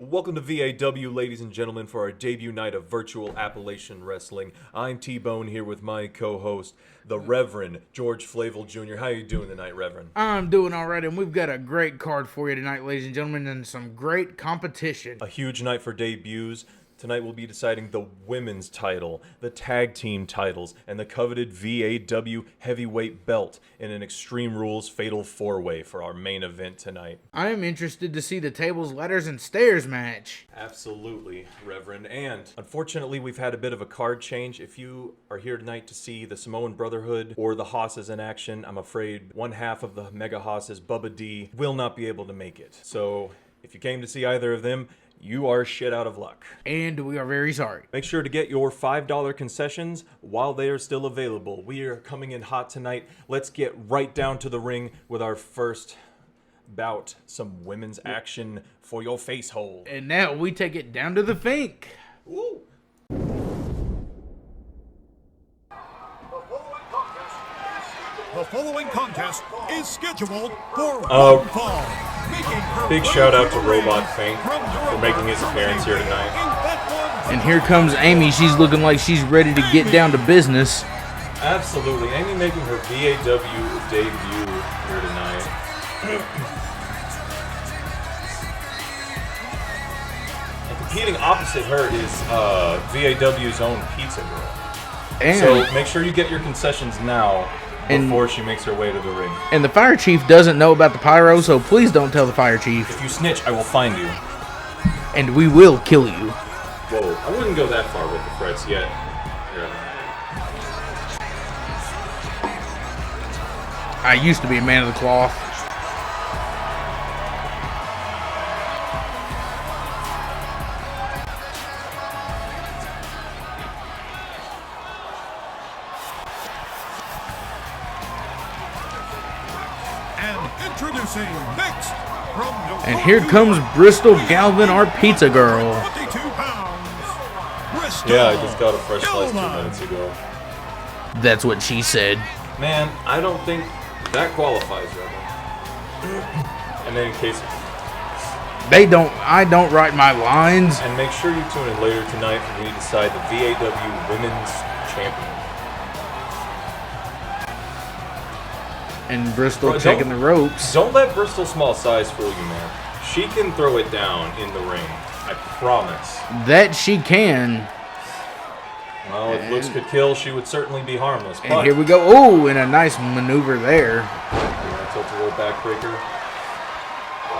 Welcome to V.A.W, ladies and gentlemen, for our debut night of Virtual Appalachian Wrestling. I'm T-Bone here with my co-host, the Reverend George Flavel Jr. How you doing tonight, Reverend? I'm doing all right, and we've got a great card for you tonight, ladies and gentlemen, and some great competition. A huge night for debuts. Tonight we'll be deciding the women's title, the tag team titles, and the coveted V.A.W heavyweight belt in an Extreme Rules Fatal 4-Way for our main event tonight. I am interested to see the tables, ladders, and stairs match. Absolutely, Reverend. And unfortunately, we've had a bit of a card change. If you are here tonight to see the Samoan Brotherhood or the Hosses in action, I'm afraid one half of the Mega-Hosses, Bubba D, will not be able to make it. So if you came to see either of them, you are shit out of luck. And we are very sorry. Make sure to get your $5 concessions while they are still available. We are coming in hot tonight. Let's get right down to the ring with our first bout. Some women's action for your face hole. And now we take it down to the Fink. Woo! The following contest is scheduled for one fall. Big shout out to Robot Fink for making his appearance here tonight. And here comes Aimee. She's looking like she's ready to get down to business. Absolutely. Aimee making her V.A.W debut here tonight. And competing opposite her is V.A.W's own Pizza Girl. And So make sure you get your concessions now before she makes her way to the ring. And the fire chief doesn't know about the pyro, so please don't tell the fire chief. If you snitch, I will find you. And we will kill you. Whoa, I wouldn't go that far with the threats yet. I used to be a man of the cloth. Introducing next from And here comes Bristol Gavin, our pizza girl. 22 pounds. Bristol. Yeah, I just got a fresh slice 2 minutes ago. That's what she said. Man, I don't think that qualifies, Reverend. And then in case... I don't write my lines. And make sure you tune in later tonight when we decide the V.A.W Women's Champion. And Bristol taking the ropes. Don't let Bristol's small size fool you, man. She can throw it down in the ring. I promise. That she can. Well, if looks could kill, she would certainly be harmless. And here we go. Oh, and a nice maneuver there. Yeah, tilt-a-roll backbreaker.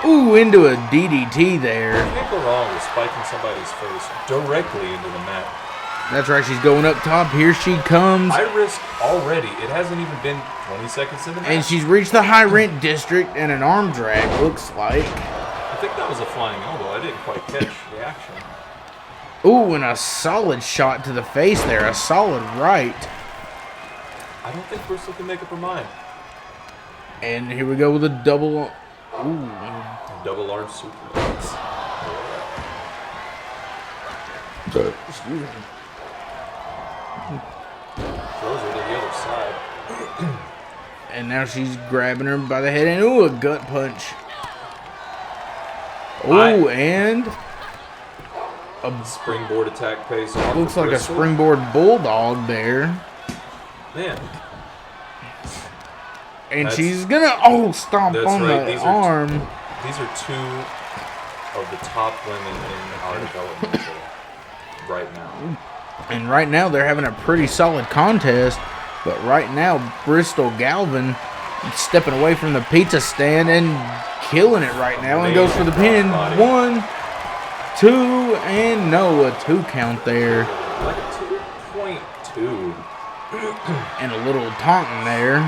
Ooh, into a DDT there. You can't go wrong with spiking somebody's face directly into the mat. That's right, she's going up top. Here she comes. High risk already. It hasn't even been 20 seconds in the match. And she's reached the high rent district and an arm drag, looks like. I think that was a flying elbow. I didn't quite catch the action. Ooh, and a solid shot to the face there. A solid right. I don't think Bristol can make up her mind. And here we go with a double. Ooh. Double arm suplex. Excuse me. Throws her to the other side. And now she's grabbing her by the head. And ooh, a gut punch. Ooh, and a Springboard attack pays off. looks like Bristol. a springboard bulldog there. Man. And she's gonna stomp on the arm. These are two of the top women in our development right now. And right now they're having a pretty solid contest. But right now, Bristol Galvin stepping away from the pizza stand and killing it right now. And goes for the pin. 1, 2, and no, a 2 count there. Like a 2.2. And a little taunting there.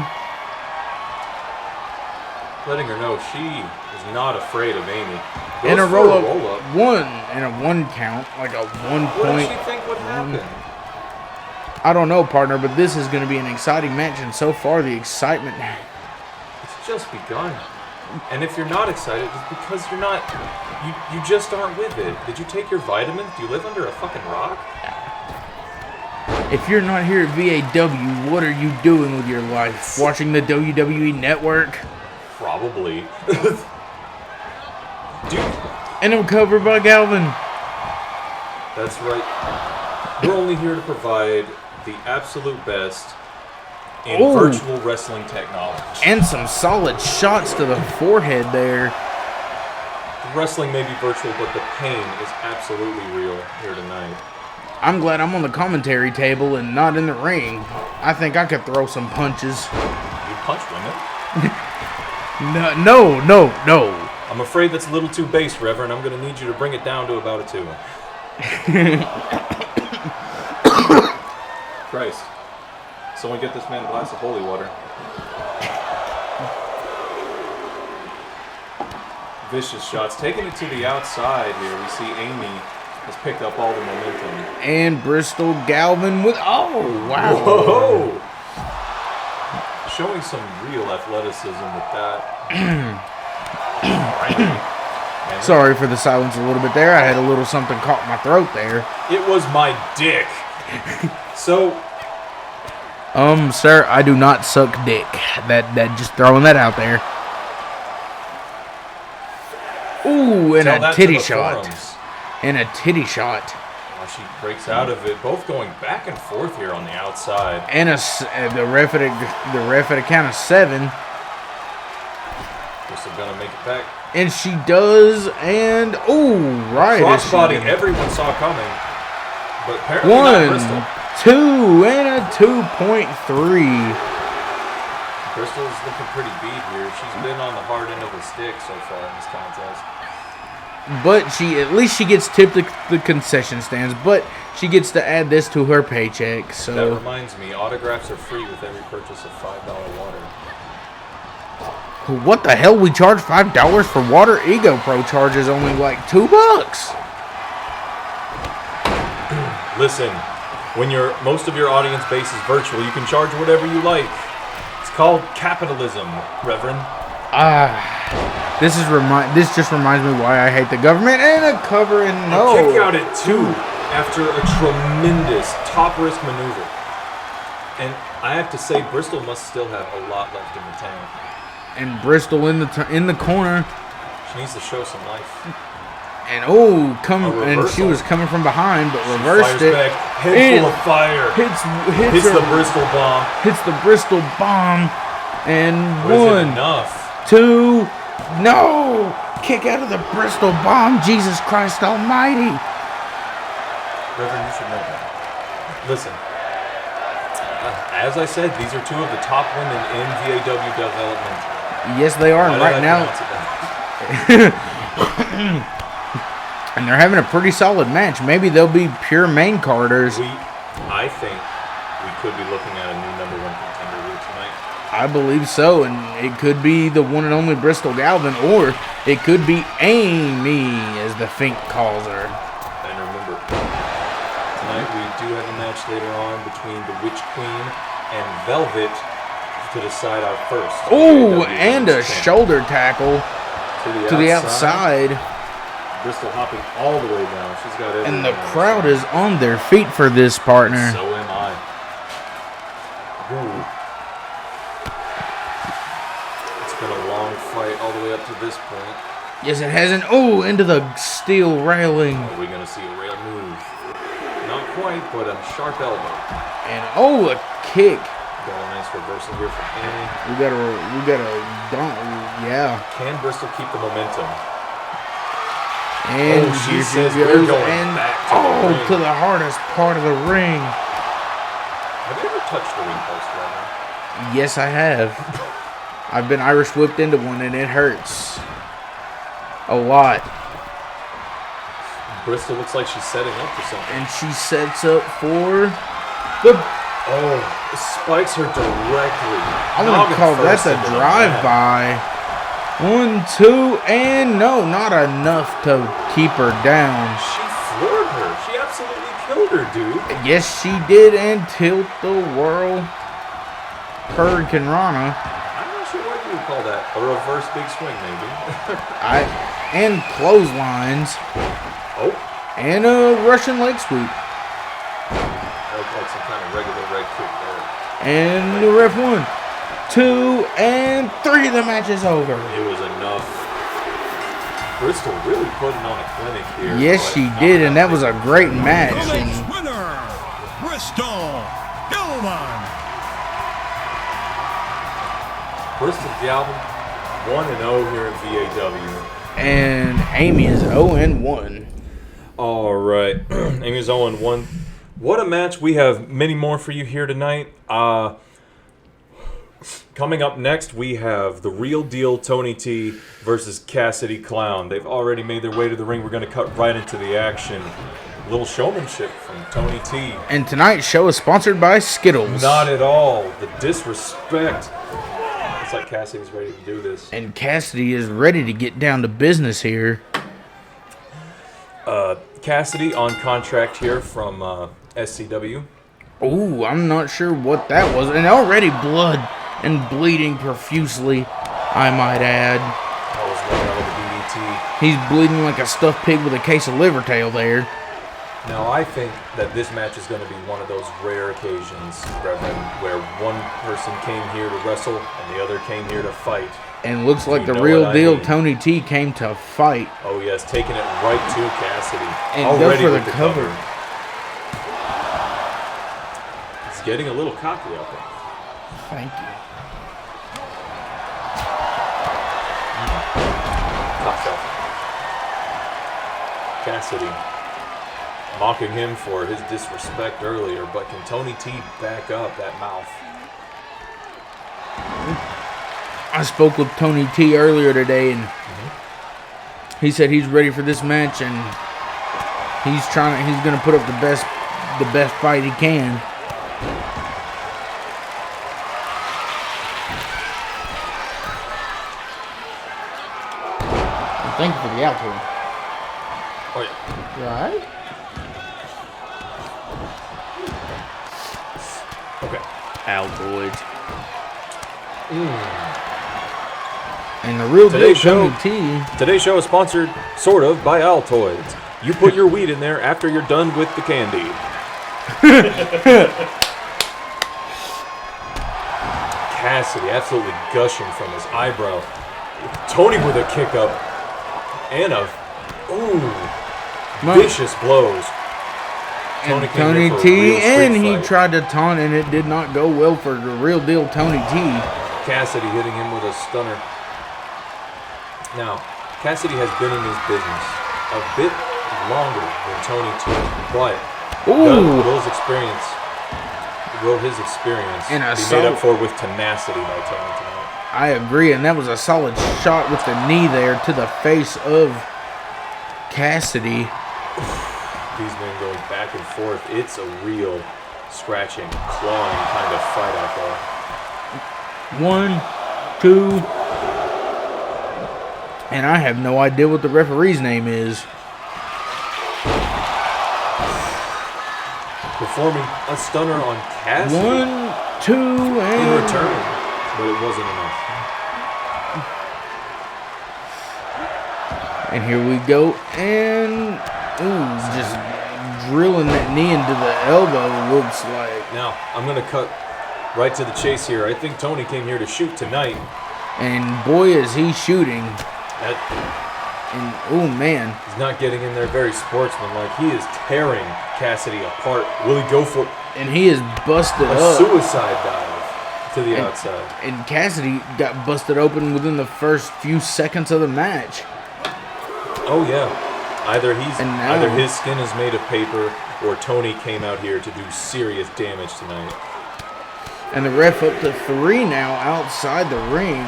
Letting her know she is not afraid of Aimee. And a roll-up. 1 and a 1 count. Like a 1 What point. did she think would happen? I don't know, partner, but this is going to be an exciting match. And so far, the excitement... It's just begun. And if you're not excited, it's because you're not... You just aren't with it. Did you take your vitamins? Do you live under a fucking rock? If you're not here at V.A.W, what are you doing with your life? Watching the WWE Network? Probably. Dude, And I'm covered by Gavin. That's right. We're only here to provide the absolute best in virtual wrestling technology. And some solid shots to the forehead there. The wrestling may be virtual, but the pain is absolutely real here tonight. I'm glad I'm on the commentary table and not in the ring. I think I could throw some punches. You punch women? No. I'm afraid that's a little too base, Reverend. I'm going to need you to bring it down to about a 2. Christ. Someone get this man a glass of holy water. Vicious shots. Taking it to the outside here. We see Aimee has picked up all the momentum. And Bristol Gavin with... Oh, wow. Whoa! Showing some real athleticism with that. Sorry for the silence a little bit there. I had a little something caught in my throat there. It was my dick. So... Sir, I do not suck dick. That just throwing that out there. Ooh, and a titty shot. And a titty shot. Oh, she breaks out of it. Both going back and forth here on the outside. And the ref at a count of 7. Bristol gonna make it back. And she does, and right. Crossbody everyone saw coming, but apparently 1, not Bristol. 2, and a 2.3. Bristol's looking pretty beat here. She's been on the hard end of the stick so far in this contest. But at least she gets tipped the concession stands, but she gets to add this to her paycheck. So that reminds me, autographs are free with every purchase of $5 water. What the hell? We charge $5 for water? Ego Pro charges only like $2. Listen, when most of your audience base is virtual, you can charge whatever you like. It's called capitalism, Reverend. This just reminds me why I hate the government and a cover and no. Kick out at 2 after a tremendous top risk maneuver. And I have to say, Bristol must still have a lot left in the tank. And Bristol in the corner. She needs to show some life. And she was coming from behind, but reversed it. Back, head full of fire. Hits the Bristol bomb. Hits the Bristol bomb. And Was 1, it enough? 2, no! Kick out of the Bristol bomb. Jesus Christ Almighty! Reverend, you should know that. Listen, as I said, these are 2 of the top women in V.A.W. development. Yes, they are. And right now. And they're having a pretty solid match. Maybe they'll be pure main carders. I think we could be looking at a new #1 contender here tonight. I believe so, and it could be the one and only Bristol Gavin, or it could be Aimee, as the Fink calls her. And remember, tonight we do have a match later on between the Witch Queen and Velvet to decide our first. Oh, and a shoulder tackle to the outside. Bristol hopping all the way down. She's got it. And the crowd is on their feet for this partner. So am I. Ooh. It's been a long fight all the way up to this point. Yes, it hasn't. Oh, into the steel railing. Are we going to see a rail move? Not quite, but a sharp elbow. And a kick. Got a nice reversal here from Aimee. We got a dunk. Yeah. Can Bristol keep the momentum? And she says we're going back to the ring. To the hardest part of the ring. Have you ever touched the ring post, Reverend? Yes, I have. I've been Irish whipped into one, and it hurts a lot. Bristol looks like she's setting up for something. And she sets up for the... Oh, spikes her directly. I'm going to call that the drive-by. 1, 2, and no, not enough to keep her down. She floored her. She absolutely killed her, dude. Yes, she did, and tilt the whirl. Hurricane Rana. I'm not sure what you would call that. A reverse big swing, maybe. And clotheslines. Oh. And a Russian leg sweep. That looked like some kind of regular red kick there. And the ref 1, 2, and 3. The match is over. It was enough. Bristol really putting on a clinic here. Yes, she did, and that was a great match. Tonight's winner, Bristol Gavin. Bristol Gavin, 1-0 here at V.A.W. And Aimee is 0-1. All right, Aimee's 0-1. What a match. We have many more for you here tonight. Coming up next, we have the Real Deal Tony T versus Cassidy Clown. They've already made their way to the ring. We're going to cut right into the action. A little showmanship from Tony T. And tonight's show is sponsored by Skittles. Not at all. The disrespect. It's like Cassidy's ready to do this. And Cassidy is ready to get down to business here. Cassidy on contract here from SCW. Ooh, I'm not sure what that was. And already blood and bleeding profusely, I might add. That was right out of the DDT. He's bleeding like a stuffed pig with a case of liver tail there. Now, I think that this match is going to be one of those rare occasions, Reverend, where one person came here to wrestle and the other came here to fight. And looks like the You know Real what I Deal mean. Tony T came to fight. Oh, yes, taking it right to Cassidy. And Already go for with the cover. He's getting a little cocky out there. Thank you. Top shelf. Cassidy mocking him for his disrespect earlier, but can Tony T back up that mouth? I spoke with Tony T earlier today, and he said he's ready for this match, and he's going to put up the best fight he can. Thank you for the outro. Oh, yeah. Right? Okay. Altoids. And the Real Deal Today's show- Tony T. Today's show is sponsored, sort of, by Altoids. You put your weed in there after you're done with the candy. Cassidy absolutely gushing from his eyebrow. Tony with a kick up and a vicious blows. And came Tony here for a T, real street and he fight. tried to taunt, and it did not go well for the Real Deal Tony T. Cassidy hitting him with a stunner. Now, Cassidy has been in his business a bit longer than Tony T, but will his experience And a be made solid- up for with tenacity by Tony tonight? I agree, and that was a solid shot with the knee there to the face of Cassidy. These men going back and forth. It's a real scratching, clawing kind of fight out there. 1, 2, and I have no idea what the referee's name is. Performing a stunner on Cassidy 1, 2, in and return, but it wasn't enough. And here we go, and just drilling that knee into the elbow looks like. Now, I'm going to cut right to the chase here. I think Tony came here to shoot tonight. And boy, is he shooting. That And oh man, he's not getting in there very sportsmanlike. He is tearing Cassidy apart. Will he go for and he is busted a up. suicide dive to the outside? And Cassidy got busted open within the first few seconds of the match. Oh yeah. Either now- his skin is made of paper, or Tony came out here to do serious damage tonight. And the ref up to 3 now outside the ring.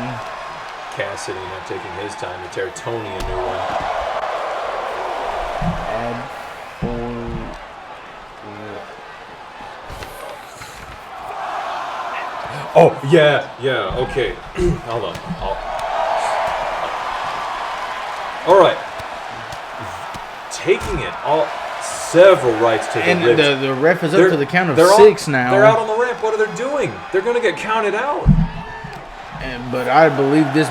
Cassidy not taking his time to tear Tony a new one. Add 4. Oh yeah, okay. Hold on. All right. Taking it all several rights to the And ribs. the ref is up to the count of they're 6 now. They're out on the ramp. What are they doing? They're going to get counted out. But I believe this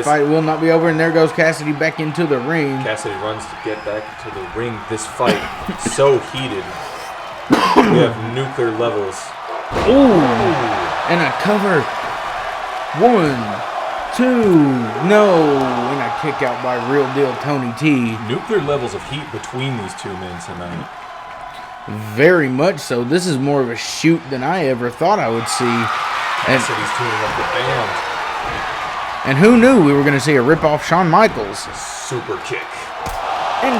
fight will not be over. And there goes Cassidy back into the ring. Cassidy runs to get back to the ring. This fight so heated. We have nuclear levels. Ooh. And a cover. 1, No. And a kick out by Real Deal Tony T. Nuclear levels of heat between these two men tonight. Very much so. This is more of a shoot than I ever thought I would see. Cassidy's tuning up the band. And who knew we were going to see a rip-off Shawn Michaels? Super kick. And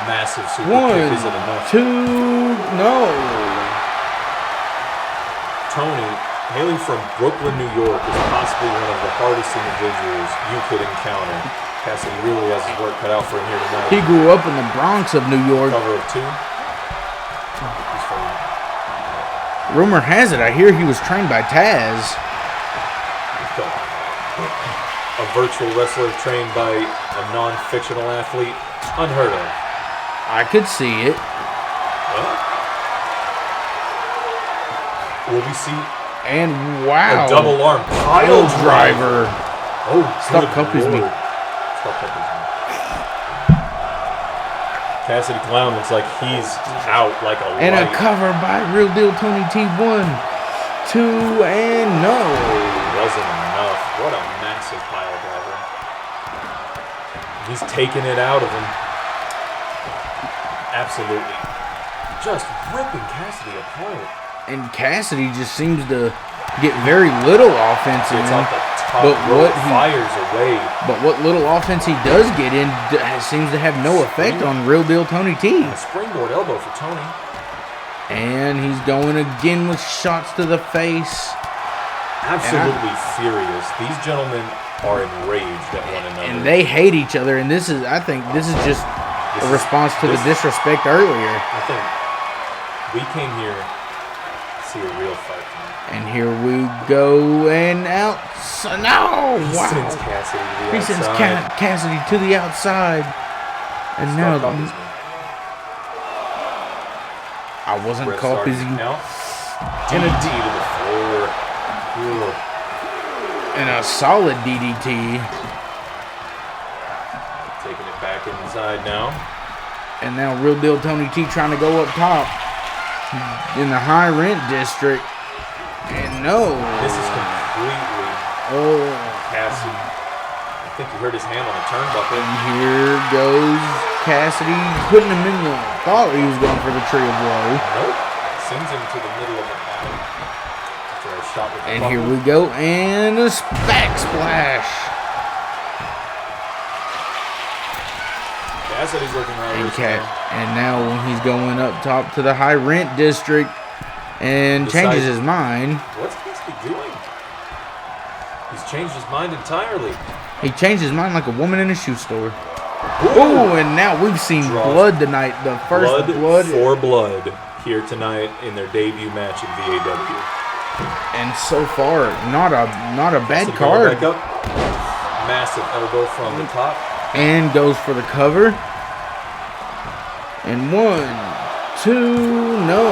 Massive super one, kick. Is it enough? two, no. Tony, hailing from Brooklyn, New York, is possibly one of the hardest individuals you could encounter. Cassidy really has his work cut out for him here tonight. He grew up in the Bronx of New York. Cover of 2. He's from Rumor has it, I hear he was trained by Taz. a virtual wrestler trained by a non-fictional athlete. Unheard of. I could see it. Well, will we see And wow. a double arm pile driver? Oh, Stop good copies me. Lord. Stop copies me. Cassidy Clown looks like he's out like a And light. a cover by Real Deal Tony T. 1, 2, and no. Wasn't enough. What a massive pile driver. He's taking it out of him. Absolutely. Just ripping Cassidy apart. And Cassidy just seems to get very little offense in. It's off the top But rope, what he- fires away. But what little offense he does get in seems to have no effect on Real Deal Tony T. A springboard elbow for Tony. And he's going again with shots to the face. Absolutely furious. These gentlemen are enraged at one another. And they hate each other. And this is, I think, this is just This a is- response to the this- disrespect earlier. I think we came here to see a real fight tonight. And here we go, and out. No! He Wow. sends Cassidy to the He sends outside. Cassidy to the outside. And now, Stop copies me. I wasn't Ref caught starting busy. now. And a DDT to the floor. Ugh. And a solid DDT. Taking it back inside now. And now Real Deal Tony T trying to go up top in the high rent district. And no. This is completely Oh. Cassidy. I think you heard his hand on the turnbuckle. And here goes Cassidy putting him in the. Thought he was going for the tree of woe. Nope. Sends him to the middle of the paddle. After a shot with the And buckle. here we go. And a back splash. Cassidy's looking right And here. and now when he's going up top to the high rent district and changes Decides- his mind. What's Cassidy doing? He's changed his mind entirely. He changed his mind like a woman in a shoe store. Oh, and now we've seen Draws. blood tonight. The first blood. for blood here tonight in their debut match in V.A.W. And so far, not a bad Cassidy going card. back up. Massive elbow from the top. And goes for the cover. And 1, 2, no.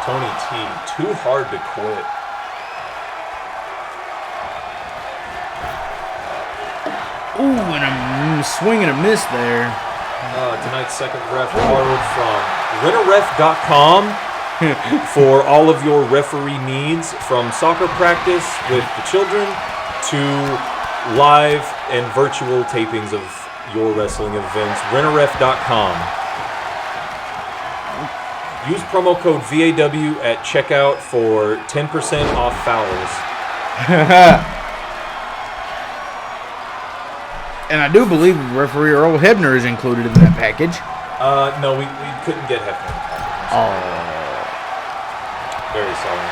Tony T, too hard to quit. Ooh, and a swing and a miss there. Tonight's second ref borrowed from renteref.com for all of your referee needs, from soccer practice with the children to live and virtual tapings of your wrestling events. renteref.com. Use promo code V.A.W. at checkout for 10% off fouls. And I do believe referee Earl Hebner is included in that package. No, we couldn't get Hefner. Oh. Very sorry.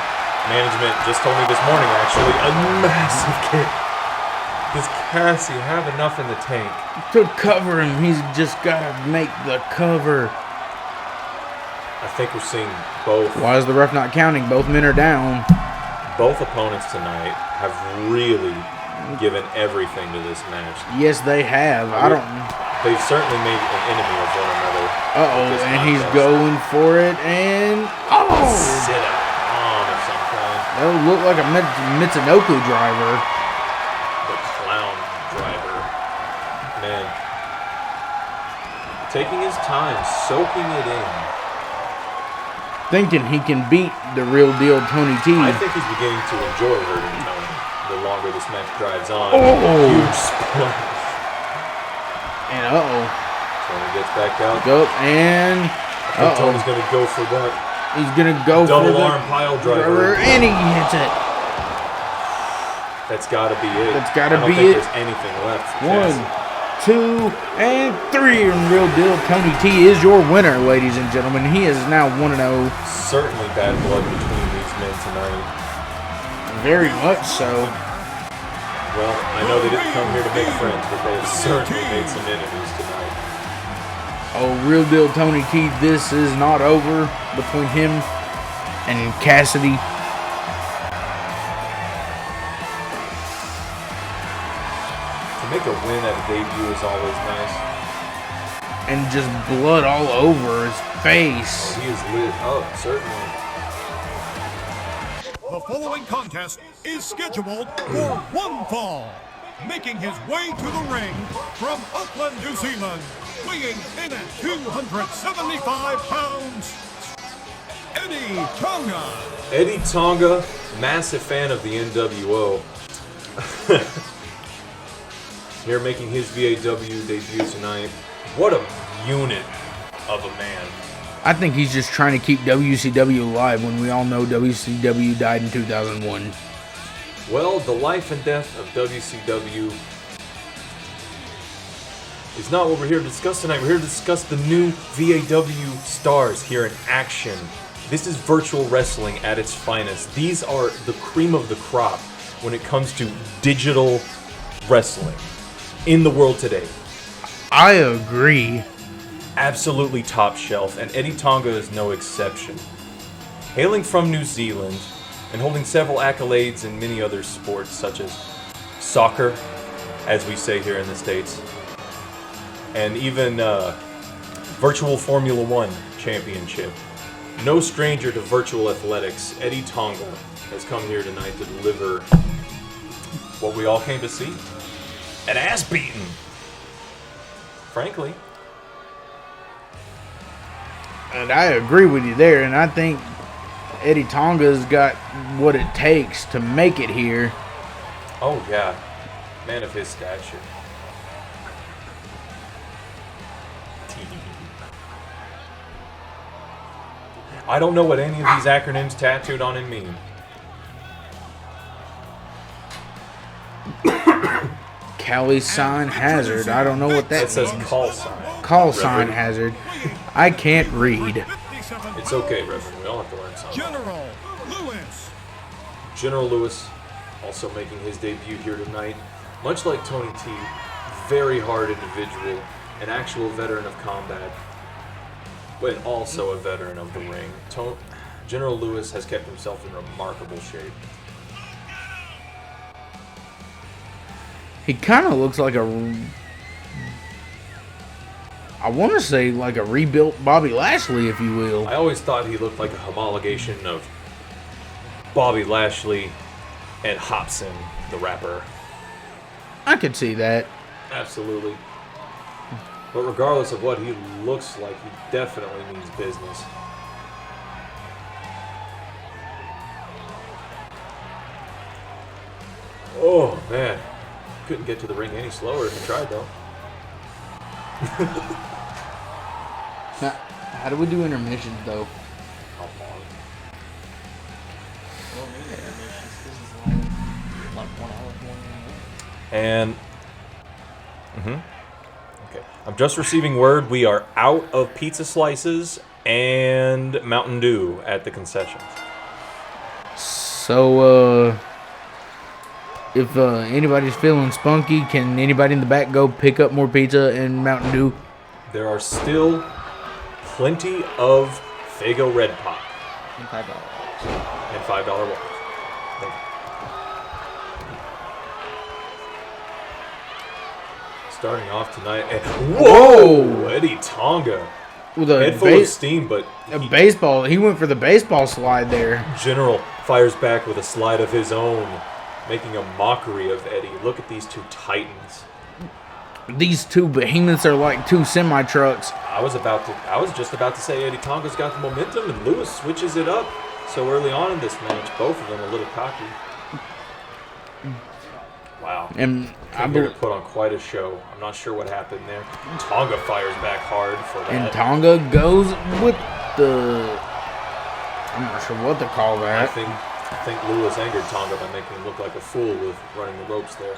Management just told me this morning, actually, a massive kick. Does Cassie have enough in the tank? To cover him, he's just got to make the cover. I think we're seeing both. Why is the ref not counting? Both men are down. Both opponents tonight have really given everything to this match. Yes, they have. They've certainly made an enemy of one another. Uh-oh, with this and he's contest. going for it, and... Oh! Sit out of some kind. That would look like a Mitsunoku driver. The clown driver. Man. Taking his time, soaking it in. Thinking he can beat the Real Deal Tony T. I think he's beginning to enjoy hurting Tony. the longer this match drives on. Oh. Huge splash. And Tony gets back out. Go and Tony's going to go for that. He's gonna go for double the arm pile driver. and he hits it. That's got to be it. That's got to be I don't think it. there's anything left. 1, 2, and 3. And Real Deal Tony T is your winner, ladies and gentlemen. He is now 1-0. Certainly bad blood between these men tonight. Very much so. Well, I know they didn't come here to make friends, but they have certainly made some enemies tonight. Oh, Real Deal Tony T, this is not over between him and Cassidy. To make a win at a debut is always nice. And just blood all over his face. He is lit up, certainly. The following contest is scheduled for one fall. Making his way to the ring from Auckland, New Zealand, weighing in at 275 pounds, Eddie Tonga. Eddie Tonga, massive fan of the NWO. Here making his V.A.W. debut tonight. What a unit of a man. I think he's just trying to keep WCW alive when we all know WCW died in 2001. Well, the life and death of WCW is not what we're here to discuss tonight. We're here to discuss the new V.A.W. stars here in action. This is virtual wrestling at its finest. These are the cream of the crop when it comes to digital wrestling in the world today. I agree. Absolutely top shelf, and Eddie Tonga is no exception. Hailing from New Zealand and holding several accolades in many other sports such as soccer, as we say here in the States, and even Virtual Formula One championship. No stranger to virtual athletics, Eddie Tonga has come here tonight to deliver what we all came to see. An ass beating. Frankly. And I agree with you there, and I think Eddie Tonga's got what it takes to make it here. Oh yeah. Man of his stature. I don't know what any of these acronyms tattooed on him mean. Cali sign hazard. I don't know what that It says means. call sign. Call sign hazard. I can't read. It's okay, Reverend. We all have to learn something. General Lewis. General Lewis also making his debut here tonight. Much like Tony T, very hard individual, an actual veteran of combat, but also a veteran of the ring. General Lewis has kept himself in remarkable shape. He kind of looks like a... I want to say like a rebuilt Bobby Lashley, if you will. I always thought he looked like a homologation of Bobby Lashley and Hobson, the rapper. I could see that. Absolutely. But regardless of what he looks like, he definitely means business. Oh, man. Couldn't get to the ring any slower if he tried, though. Now, how do we do intermissions, though? How long? And... Okay. I'm just receiving word we are out of pizza slices and Mountain Dew at the concessions. So, if anybody's feeling spunky, can anybody in the back go pick up more pizza and Mountain Dew? There are still plenty of Faygo Red Pop. And $5. And $5 waters. Thank you. Starting off tonight. Whoa! Eddie Tonga. With a Head full of steam, but baseball. He went for the baseball slide there. General fires back with a slide of his own, making a mockery of Eddie. Look at these two titans. These two behemoths are like two semi-trucks. I was just about to say Eddie Tonga's got the momentum, and Lewis switches it up so early on in this match. Both of them a little cocky. Wow. And Giggler put on quite a show. I'm not sure what happened there. Tonga fires back hard for that. And Tonga goes with the... I'm not sure what to call that. I think Lewis angered Tonga by making him look like a fool with running the ropes there.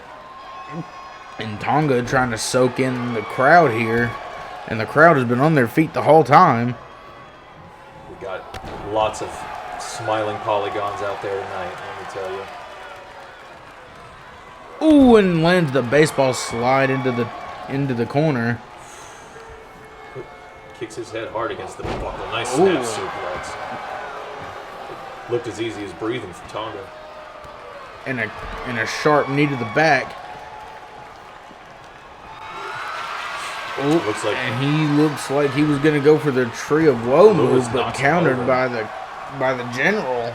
And Tonga trying to soak in the crowd here. And the crowd has been on their feet the whole time. We got lots of smiling polygons out there tonight, let me tell you. Ooh, and lands the baseball slide into the corner. Kicks his head hard against the buckle. Nice snap suplex. It looked as easy as breathing for Tonga. And a sharp knee to the back. Looks like, and he looks like he was going to go for the Tree of Woe move, but countered by the General.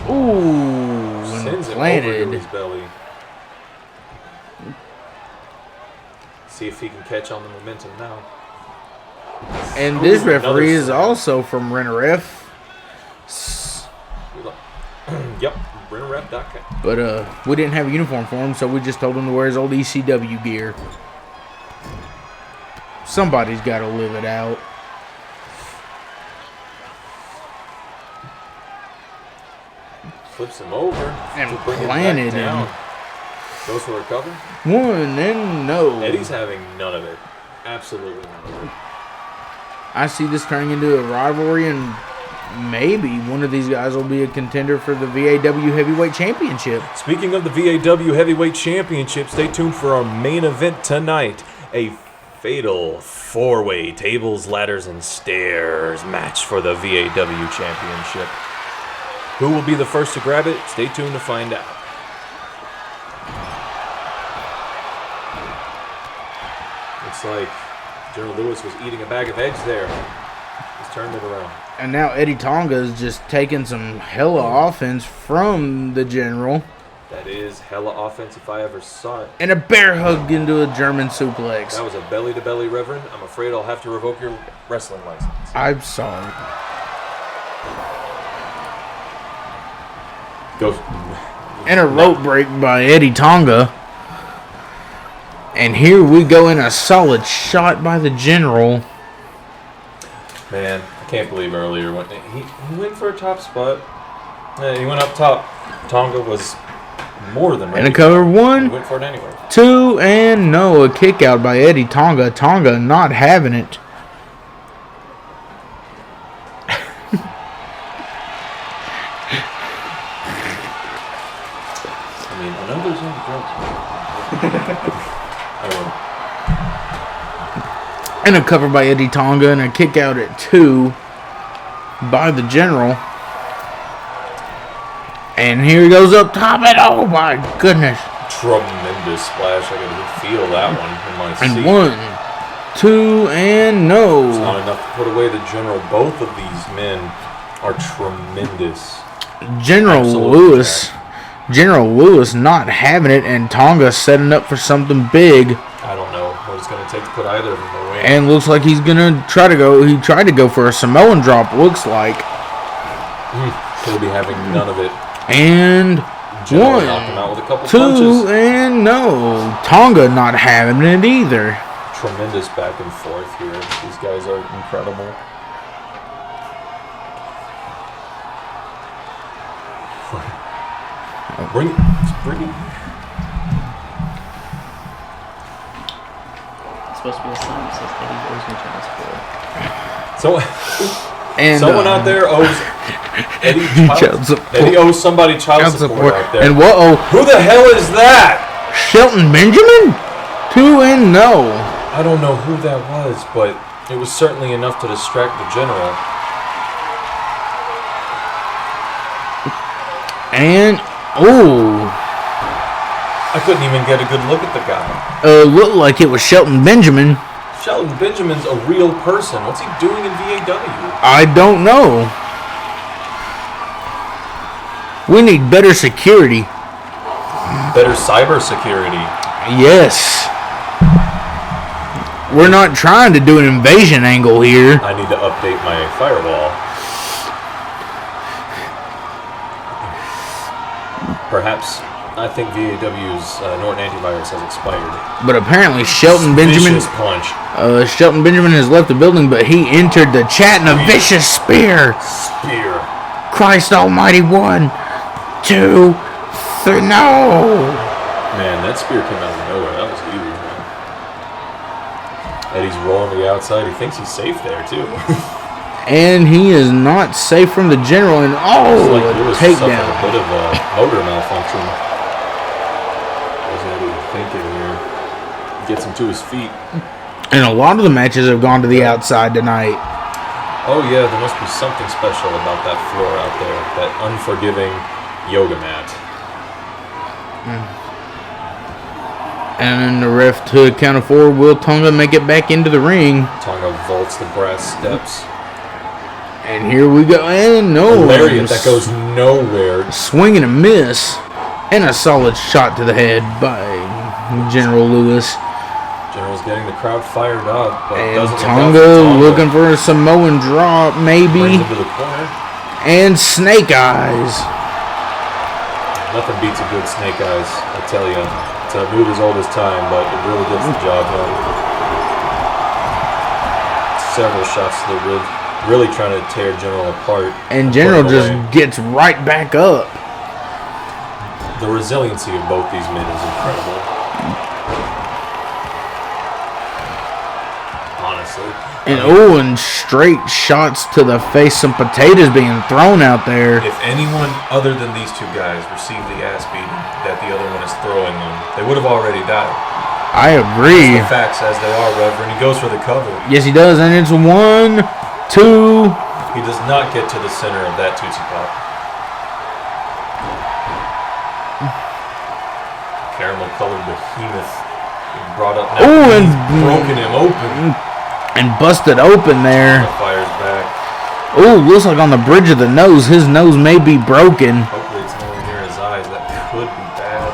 Ooh, sends him planted. over to his belly. See if he can catch on the momentum now. And this referee is also from Renneref. Yep, renneref.com. But we didn't have a uniform for him, so we just told him to wear his old ECW gear. Somebody's got to live it out. Flips him over and to bring planted it back down. him. Goes for a cover. One and no. Eddie's having none of it. Absolutely none of it. I see this turning into a rivalry, and maybe one of these guys will be a contender for the V.A.W. Heavyweight Championship. Speaking of the V.A.W. Heavyweight Championship, stay tuned for our main event tonight. A fatal four-way tables, ladders, and stairs match for the V.A.W. Championship. Who will be the first to grab it? Stay tuned to find out. Looks like General Lewis was eating a bag of eggs there. He's turned it around. And now Eddie Tonga is just taking some hella offense from the General. That is hella offense if I ever saw it. And a bear hug into a German suplex. That was a belly-to-belly, Reverend. I'm afraid I'll have to revoke your wrestling license. I'm sorry. Go. And a rope break by Eddie Tonga. And here we go in a solid shot by the General. Man, I can't believe earlier when he went for a top spot. He went up top. Tonga was more than ready. And a cover one. He went for it anyway. Two and no. A kick out by Eddie Tonga. Tonga not having it. I mean, I know there's no drugs. And a cover by Eddie Tonga and a kick out at two by the General. And here he goes up top and oh my goodness. Tremendous splash. I could feel that one in my seat. And 1, 2, and no. It's not enough to put away the General. Both of these men are tremendous. General Lewis not having it, and Tonga setting up for something big. I don't know what it's going to take to put either of them away. And looks like he's going to try to go. He tried to go for a Samoan drop, looks like. He'll be having none of it. And General knocked him out with a couple 2, punches. and no. Tonga not having it either. Tremendous back and forth here. These guys are incredible. Bring it. It's supposed to be a sign that says Eddie owes me child support. Someone out there owes Eddie owes somebody child support out there. And who the hell is that? Shelton Benjamin? 2 and no. I don't know who that was, but it was certainly enough to distract the General. And I couldn't even get a good look at the guy. Looked like it was Shelton Benjamin. Shelton Benjamin's a real person. What's he doing in V.A.W? I don't know. We need better security. Better cyber security. Yes. We're not trying to do an invasion angle here. I need to update my firewall. I think V.A.W's Norton antivirus has expired. But apparently Shelton Benjamin, Vicious punch. Shelton Benjamin has left the building, but he entered the chat in a vicious spear. Spear. Christ Almighty! 1, 2, 3. No. Man, that spear came out of nowhere. That was huge, man. Eddie's rolling to the outside. He thinks he's safe there, too. And he is not safe from the general. And Like a takedown. takedown. A bit of a motor malfunction. Wasn't Eddie thinking here. Gets him to his feet. And a lot of the matches have gone to the outside tonight. Oh, yeah, there must be something special about that floor out there. That unforgiving yoga mat. And the ref, to a count of 4, will Tonga make it back into the ring. Tonga vaults the brass steps. And here we go. And no. Lariat that goes nowhere. Swing and a miss. And a solid shot to the head by General Lewis. General's getting the crowd fired up. But And doesn't Tonga looking for a Samoan drop, maybe. Brings him to the corner. And Snake Eyes. Nothing beats a good Snake Eyes, I tell you. It's a move as old as time, but it really gets the job done. Several shots to the rib, really trying to tear General apart. And General just gets right back up. The resiliency of both these men is incredible. Honestly. And straight shots to the face. Some potatoes being thrown out there. If anyone other than these two guys received the ass beating that the other one is throwing them, they would have already died. I agree. The facts as they are, Reverend. He goes for the cover. Yes, he does. And it's 1, 2. He does not get to the center of that Tootsie Pop. Caramel-colored behemoth brought up now. Ooh, and broken him open. And busted open there. Fires back. Ooh, looks like on the bridge of the nose. His nose may be broken. Hopefully it's nowhere near his eyes. That could be bad.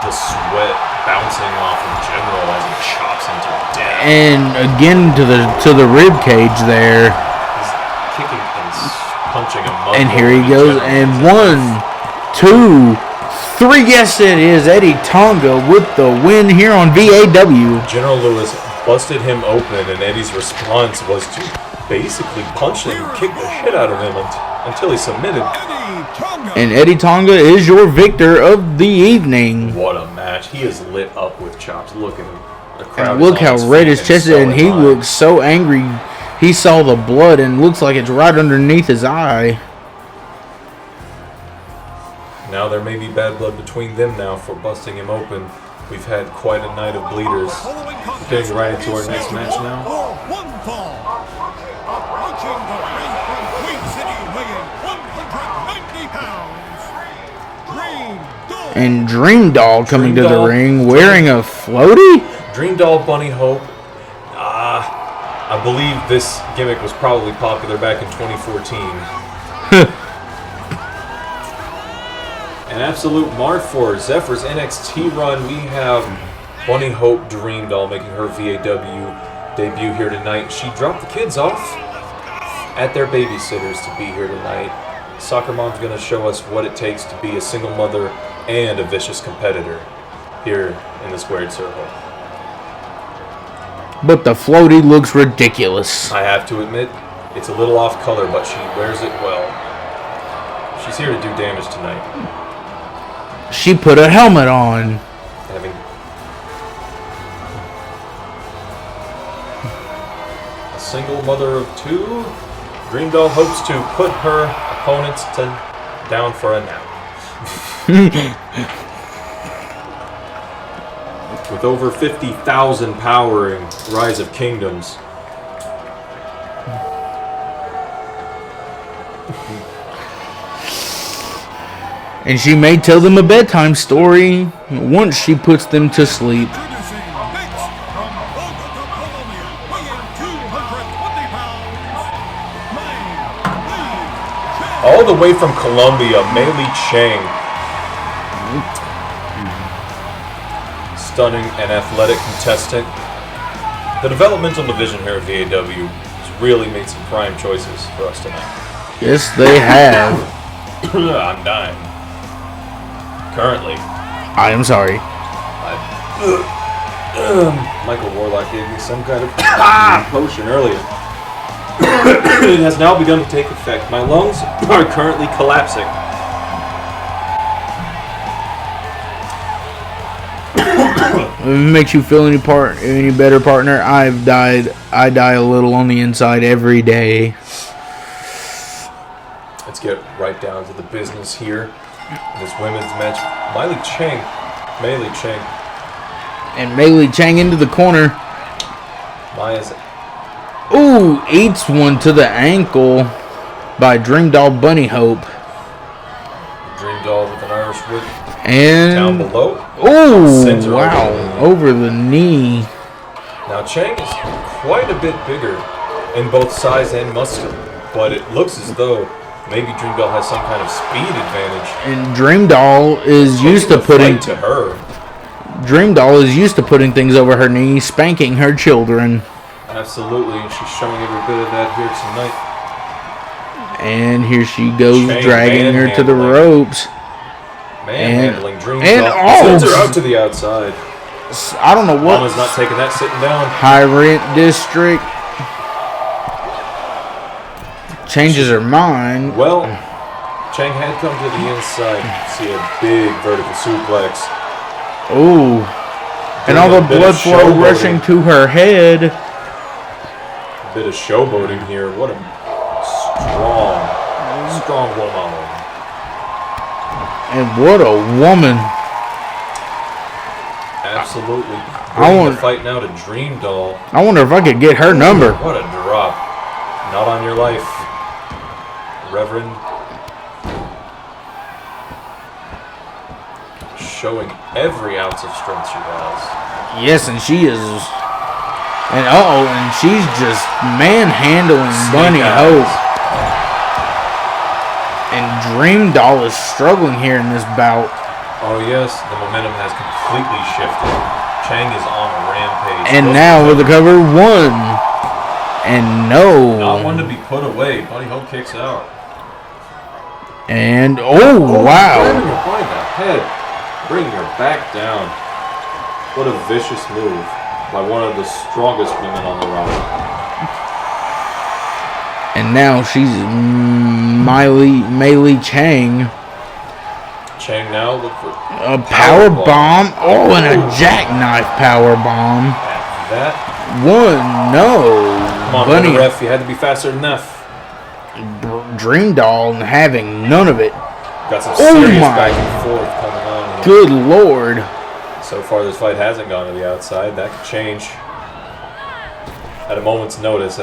The sweat bouncing off of General as he chops him to death. And again to the rib cage there. He's kicking and punching him. And here he goes. And 1, 2, 3. Yes, it is Eddie Tonga with the win here on V.A.W. General Lewis busted him open, and Eddie's response was to basically punch him and kick the shit out of him until he submitted. And Eddie Tonga is your victor of the evening. What a match. He is lit up with chops. Look at him. The crowd And look how red his chest is, and he looks looks so angry. He saw the blood and looks like it's right underneath his eye. Now there may be bad blood between them now for busting him open. We've had quite a night of bleeders. Getting right into our next match now. Approaching the ring from Queen City, weighing 190 pounds. And Dreamdoll coming to the ring wearing a floaty? Dreamdoll Bunny Hope. I believe this gimmick was probably popular back in 2014. An absolute mark for Zephyr's NXT run. We have Bunny Hope Dreamdoll making her V.A.W. debut here tonight. She dropped the kids off at their babysitters to be here tonight. Soccer Mom's going to show us what it takes to be a single mother and a vicious competitor here in the squared circle. But the floaty looks ridiculous. I have to admit, it's a little off color, but she wears it well. She's here to do damage tonight. She put a helmet on. Having a single mother of 2, Dreamdoll hopes to put her opponents down for a nap. With over 50,000 powering Rise of Kingdoms. And she may tell them a bedtime story once she puts them to sleep. All the way from Colombia, Mei Li Chang. Stunning and athletic contestant. The developmental division here at V.A.W. has really made some prime choices for us tonight. Yes, they have. I'm dying. Currently, I am sorry. Mikal Warlock gave me some kind of potion earlier. It has now begun to take effect. My lungs are currently collapsing. If it makes you feel any better, partner, I die a little on the inside every day. Let's get right down to the business here. This women's match. Mei Chang. And Mei Chang into the corner. Maya's. Ooh, eats one to the ankle by Dreamdoll Bunny Hope. Dreamdoll with an Irish whip. And down below. Oh, Center wow. Over the knee. Now, Chang is quite a bit bigger in both size and muscle, but it looks as though maybe Dreamdoll has some kind of speed advantage. And Dreamdoll is used to putting to her. Dreamdoll is used to putting things over her knee, spanking her children. Absolutely, and she's showing every bit of that here tonight. And here she goes, Chang dragging her to the ropes. Manhandling Dreamdoll. And sends her out to the outside. I don't know what. Mama's not taking that sitting down. High rent district. Changes her mind. Well, Chang had come to the inside. See a big vertical suplex. Ooh. And all the blood flow rushing to her head. A bit of showboating here. What a strong woman. And what a woman. Absolutely. I want to fight now to Dreamdoll. I wonder if I could get her number. What a drop. Not on your life, Reverend. Showing every ounce of strength she has. Yes, and she is. And and she's just manhandling Bunny Hope. And Dreamdoll is struggling here in this bout. Oh yes, the momentum has completely shifted. Chang is on a rampage. And now with the cover, one. And no. Not one to be put away. Bunny Hope kicks out. And wow. Grabbing her by the head. Bringing her back down. What a vicious move by one of the strongest women on the roster. And now she's Mei Chang. Chang now look for a power bomb. Oh, and a jackknife power bomb. That one, no. Come on, Bunny ref, you had to be faster than that. Dreamdoll having none of it. Got some serious back and forth coming on here. Good lord. So far, this fight hasn't gone to the outside. That could change at a moment's notice.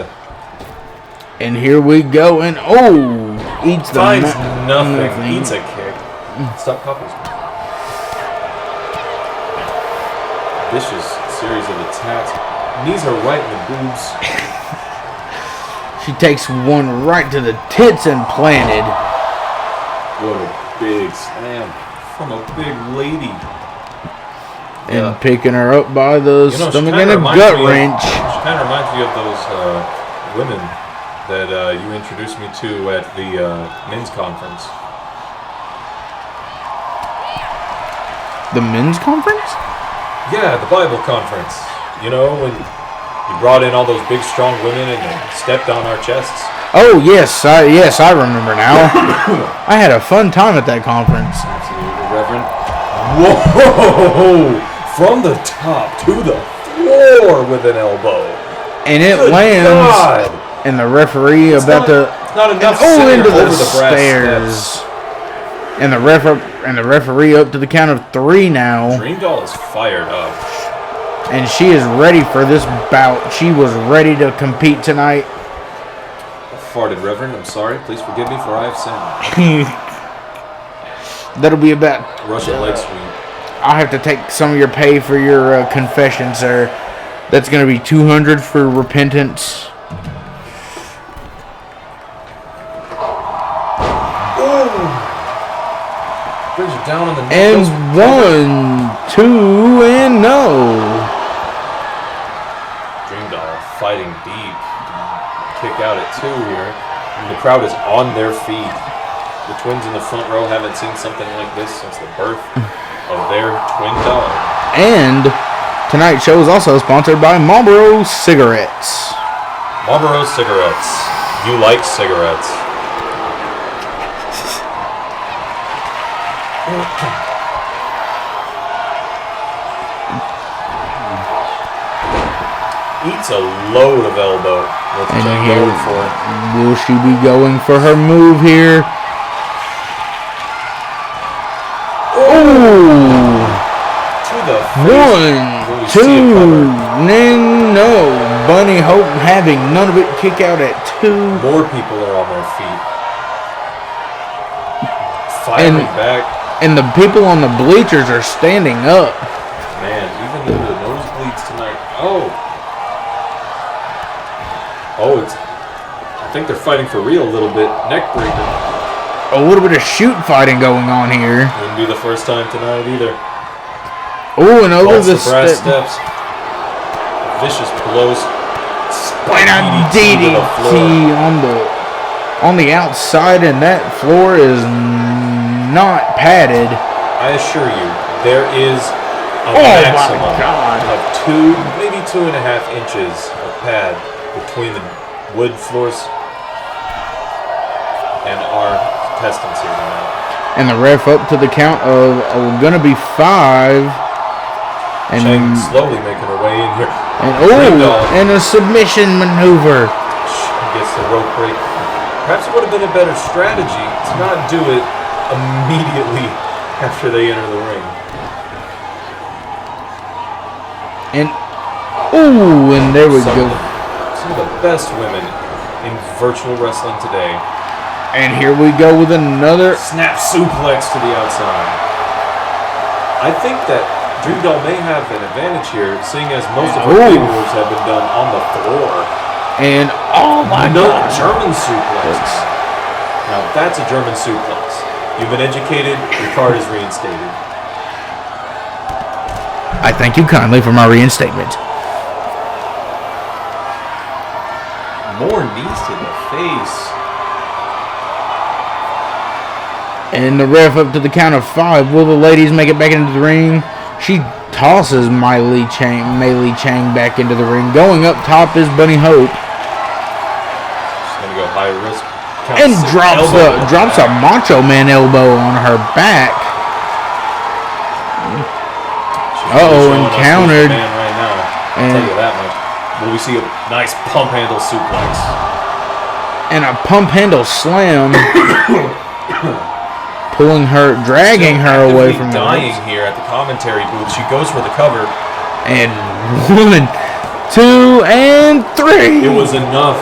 And here we go, and eats the finds nothing. Eats a kick. Stop couples. Vicious series of attacks. Knees are right in the boobs. She takes one right to the tits and planted. What a big slam from a big lady. And picking her up by the stomach and a gut wrench. She kind of reminds me of those women that you introduced me to at the men's conference. The men's conference? Yeah, the Bible conference. You know, when you brought in all those big, strong women and they stepped on our chests. Oh, yes, I remember now. I had a fun time at that conference. Absolutely, Reverend. Whoa! From the top to the floor with an elbow. And it lands. And the referee it's about to not enough into the stairs. Steps. And the referee up to the count of 3 now. Dreamdoll is fired up. And she is ready for this bout. She was ready to compete tonight. I farted, Reverend. I'm sorry. Please forgive me for I have sinned. That'll be about Russian leg sweep. I'll have to take some of your pay for your confession, sir. That's going to be $200 for repentance. Brings her down on the and 1, 2, and no. Dreamdoll fighting deep. Kick out at 2 here. And the crowd is on their feet. The twins in the front row haven't seen something like this since the birth. of their twin dollar. And tonight's show is also sponsored by Marlboro Cigarettes. Marlboro cigarettes. You like cigarettes. Eats a load of elbow. What's And Chang here, going for? will she be going for her move here? Oh! To the face. 1, 2, no. Bunny Hope having none of it. Kick out at 2. More people are on their feet. Firing back. And the people on the bleachers are standing up. Man, even in the nosebleeds tonight. Oh, I think they're fighting for real a little bit. Neck breaker. A little bit of shoot fighting going on here. Wouldn't be the first time tonight either. Oh, and over the brass steps. Vicious blows. And a DDT on the outside, and that floor is not padded. I assure you, there is a maximum of 2, maybe 2.5 inches of pad between the wood floors and our contestants here tonight. And the ref up to the count of gonna be 5. And Chang slowly making her way in here. And a submission maneuver. She gets the rope break. Perhaps it would have been a better strategy to not do it immediately after they enter the ring. And there we go. Some of the best women in virtual wrestling today. And here we go with another snap suplex to the outside. I think that Dreamdoll may have an advantage here, seeing as most of her big moves have been done on the floor. And another German suplex. Now that's a German suplex. You've been educated, your card is reinstated. I thank you kindly for my reinstatement. More knees to the face. And the ref up to the count of 5. Will the ladies make it back into the ring? She tosses Mei Lee Chang back into the ring. Going up top is Bunny Hope. She's gonna go high risk. And drops a Macho Man elbow on her back. And countered. Right now. I'll tell you that much. Will we see a nice pump handle suplex? And a pump handle slam. Dragging her away from the dying here at the commentary booth. She goes for the cover. And 1, 2, and 3. It was enough.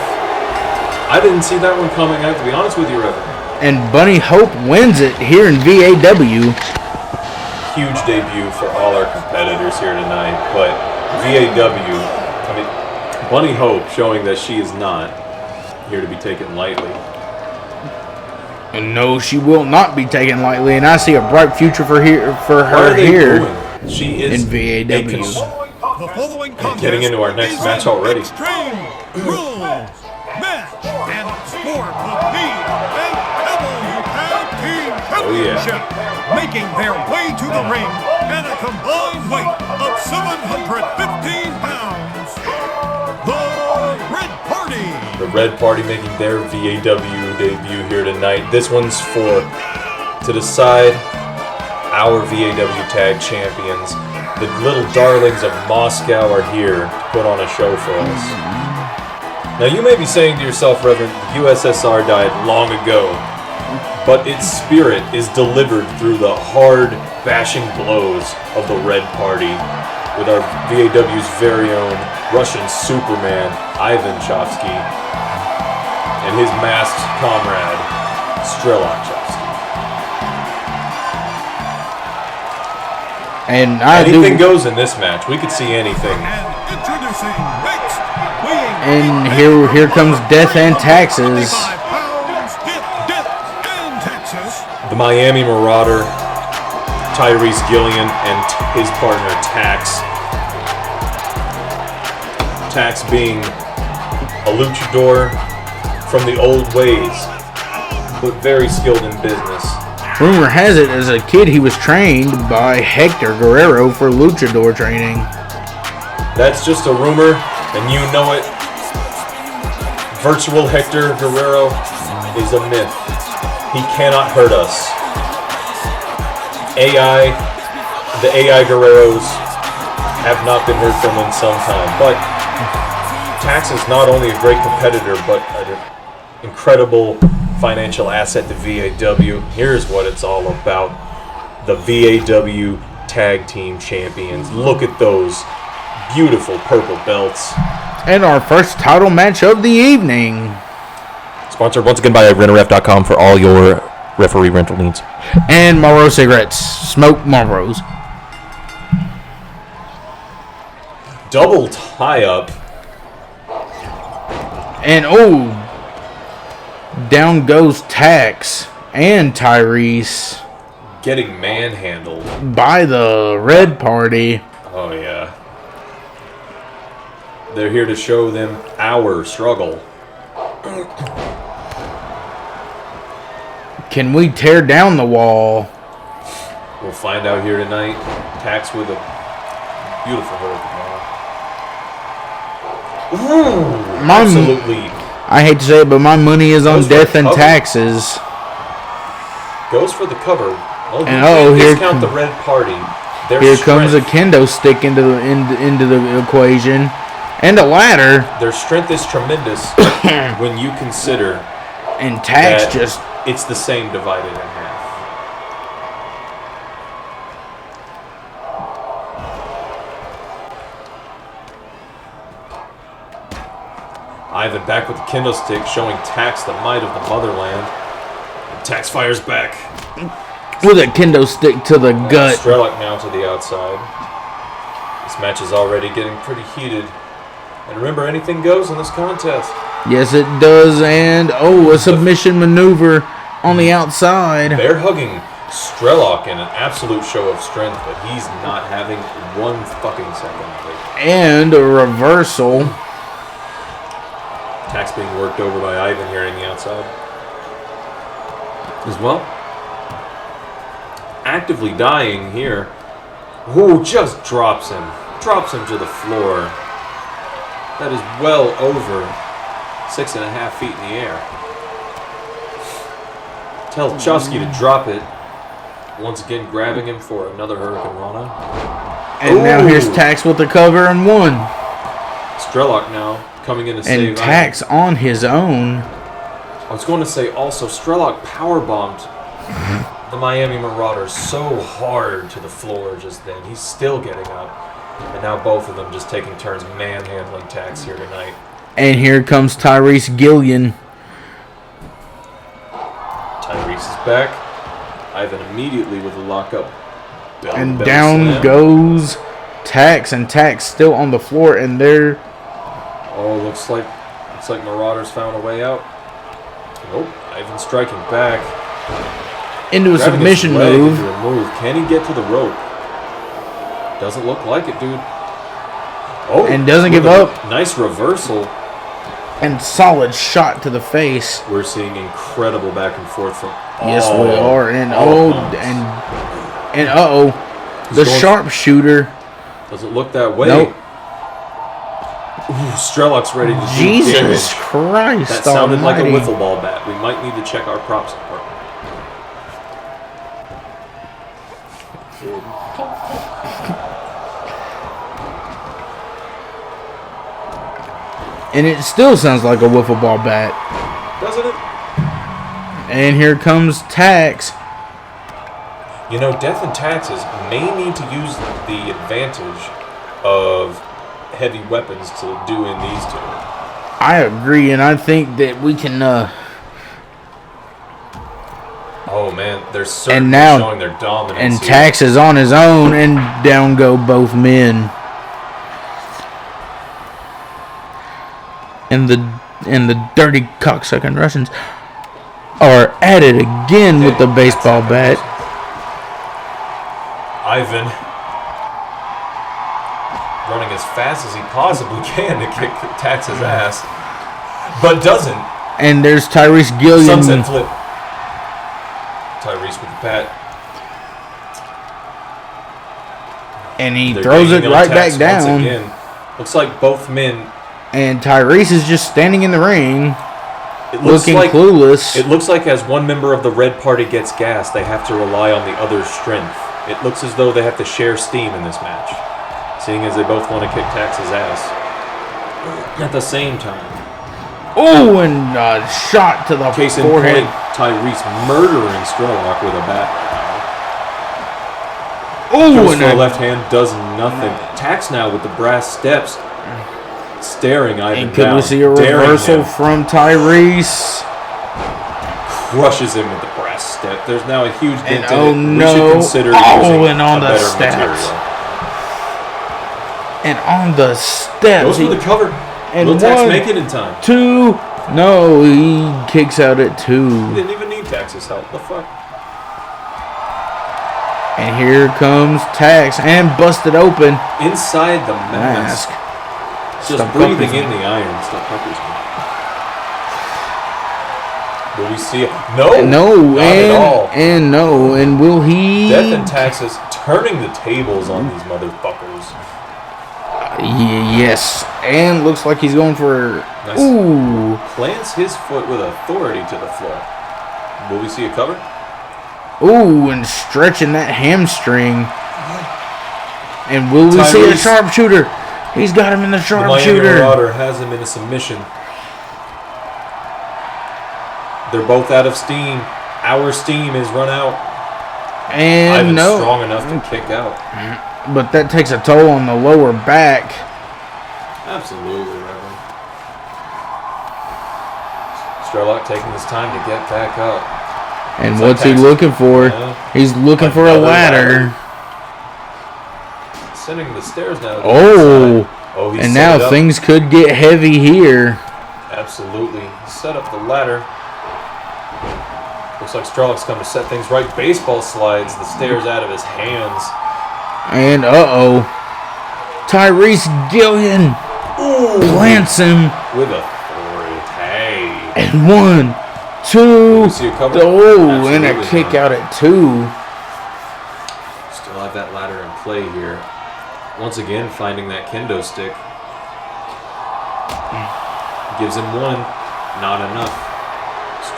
I didn't see that one coming, I have to be honest with you, Reverend. And Bunny Hope wins it here in V.A.W. Huge debut for all our competitors here tonight, but V.A.W., Bunny Hope showing that she is not here to be taken lightly. And no, she will not be taken lightly, and I see a bright future for her here. She is in V.A.W. Getting into our next match already. Extreme Rules match and for the V.A.W. Tag Team Championship, making their way to the ring at a combined weight of 715 pounds. The Red Party. The Red Party making their V.A.W. debut here tonight. This one's to decide our V.A.W. Tag Champions. The little darlings of Moscow are here to put on a show for us. Now you may be saying to yourself, Reverend, the USSR died long ago, but its spirit is delivered through the hard bashing blows of the Red Party with our V.A.W.'s very own Russian Superman, Ivan Chovsky, and his masked comrade, Strelok Chovsky. And anything goes in this match. We could see anything. And introducing next, and here comes Death and Taxes. The Miami Marauder, Tyrese Gillian, and his partner Tax. Tax being a luchador from the old ways, but very skilled in business. Rumor has it, as a kid, he was trained by Hector Guerrero for luchador training. That's just a rumor, and you know it. Virtual Hector Guerrero is a myth. He cannot hurt us. The AI Guerreros have not been heard from in some time, but Tax is not only a great competitor, but an incredible financial asset to V.A.W. Here's what it's all about. The V.A.W. Tag Team Champions. Look at those beautiful purple belts. And our first title match of the evening. Sponsored once again by renteref.com for all your referee rental needs. And Marlboro cigarettes. Smoke Marlboros. Double tie-up. And down goes Tax and Tyrese. Getting manhandled. By the Red Party. Oh, yeah. They're here to show them our struggle. Can we tear down the wall? We'll find out here tonight. Tax with a beautiful Hooligan. Ooh, absolutely. I hate to say it, but my money is on death and taxes. Goes for the cover. And here discount the Red Party. Here comes a kendo stick into the equation, and a ladder. Their strength is tremendous when you consider. And Tax it's the same divided in half. Ivan back with the kendo stick, showing Tax the might of the motherland. And Tax fires back. With a kendo stick to the gut. Strelak now to the outside. This match is already getting pretty heated. And remember, anything goes in this contest. Yes, it does. And, a submission maneuver on the outside. They're hugging Strelak in an absolute show of strength, but he's not having one fucking second of it. And a reversal. Tax being worked over by Ivan here on the outside. As well. Actively dying here. Ooh, just drops him. Drops him to the floor. That is well over 6.5 feet in the air. Tells Chofsky to drop it. Once again grabbing him for another Hurricane Rana. And now here's Tax with the cover and one. Strelak now coming in to save. And Tax on his own. I was going to say also, Strelak powerbombed the Miami Marauders so hard to the floor just then. He's still getting up. And now both of them just taking turns manhandling Tax here tonight. And here comes Tyrese Gillian. Tyrese is back. Ivan immediately with a lockup. And down goes Tax. And Tax still on the floor. And they're... Oh, looks like Marauders found a way out. Nope. Ivan striking back. Into a submission move. Can he get to the rope? Doesn't look like it, dude. Oh, and doesn't give up. Nice reversal. And solid shot to the face. We're seeing incredible back and forth from yes, we are. And the sharpshooter. Doesn't look that way. Nope. Ooh, Strelak's ready to do Jesus damage. Christ! That sounded almighty. like a wiffle ball bat. We might need to check our props department. And it still sounds like a wiffle ball bat. Doesn't it? And here comes Tax. You know, Death and Taxes may need to use the advantage of heavy weapons to do in these two. I agree, and I think that we can... Oh, man, they're certainly showing their dominance. And here. Tax is on his own, and down go both men. And the dirty cocksucking Russians are at it again with the baseball bat. Ivan running as fast as he possibly can to kick Tax's ass, but doesn't. And there's Tyrese Gillian. Sunset flip. Tyrese Tyrese with the bat. And he They're throws it gaining on right attacks back once down. again. Looks like both men. And Tyrese is just standing in the ring, It looks looking like clueless. It looks like as one member of the red party gets gas, they have to rely on the other's strength. It looks as though they have to share steam in this match, seeing as they both want to kick Tax's ass. At the same time. Oh, and a shot to the Case in forehead. point, Tyrese murdering Strellock with a bat. Oh, Goes and for a a left hand, does nothing. Tax now with the brass steps, staring Ivan And could down. we see a daring reversal him. from Tyrese? Crushes him with the brass step. There's now a huge And dent in oh it. We no. should consider Oh, using and on a the better steps. material. And on the steps. Goes for the cover. And Will Tax one, make it in time? 2. No, he kicks out at 2. Didn't even need Tax's help. The fuck? And here comes Tax and busted open. Inside the mask. Mask. Just Stuff breathing puckers in me. the iron. Stuff puckers me. Will we see it? No. No, Not at all. and no, and will he? Death and Taxes turning the tables on these motherfuckers. Yes, and looks like he's going for. Nice. Ooh, Plants his foot with authority to the floor. Will we see a cover? ooh, and stretching that hamstring. And will we see a Tyrese. sharpshooter? He's got him in the The Miami sharpshooter. Marauder has him in a submission. They're both out of steam. Our steam is run out. And Ivan's no, strong enough to kick out. but that takes a toll on the lower back. Absolutely, Reverend. Strellock taking his time to get back up. And It's what's like he Texas. looking for? Yeah. He's looking for a Another ladder. Sending the stairs now. To the Oh, inside. Oh, he and set it now up. things could get heavy here. Absolutely. Set up the ladder. Looks like Strellock's come to set things right. Baseball slides the stairs out of his hands. And Tyrese Gillian plants him. With authority. And 1, 2. We see a cover? Oh, and a Absolutely kick not. out at 2. Still have that ladder in play here. Once again, finding that kendo stick. Gives him 1. Not enough.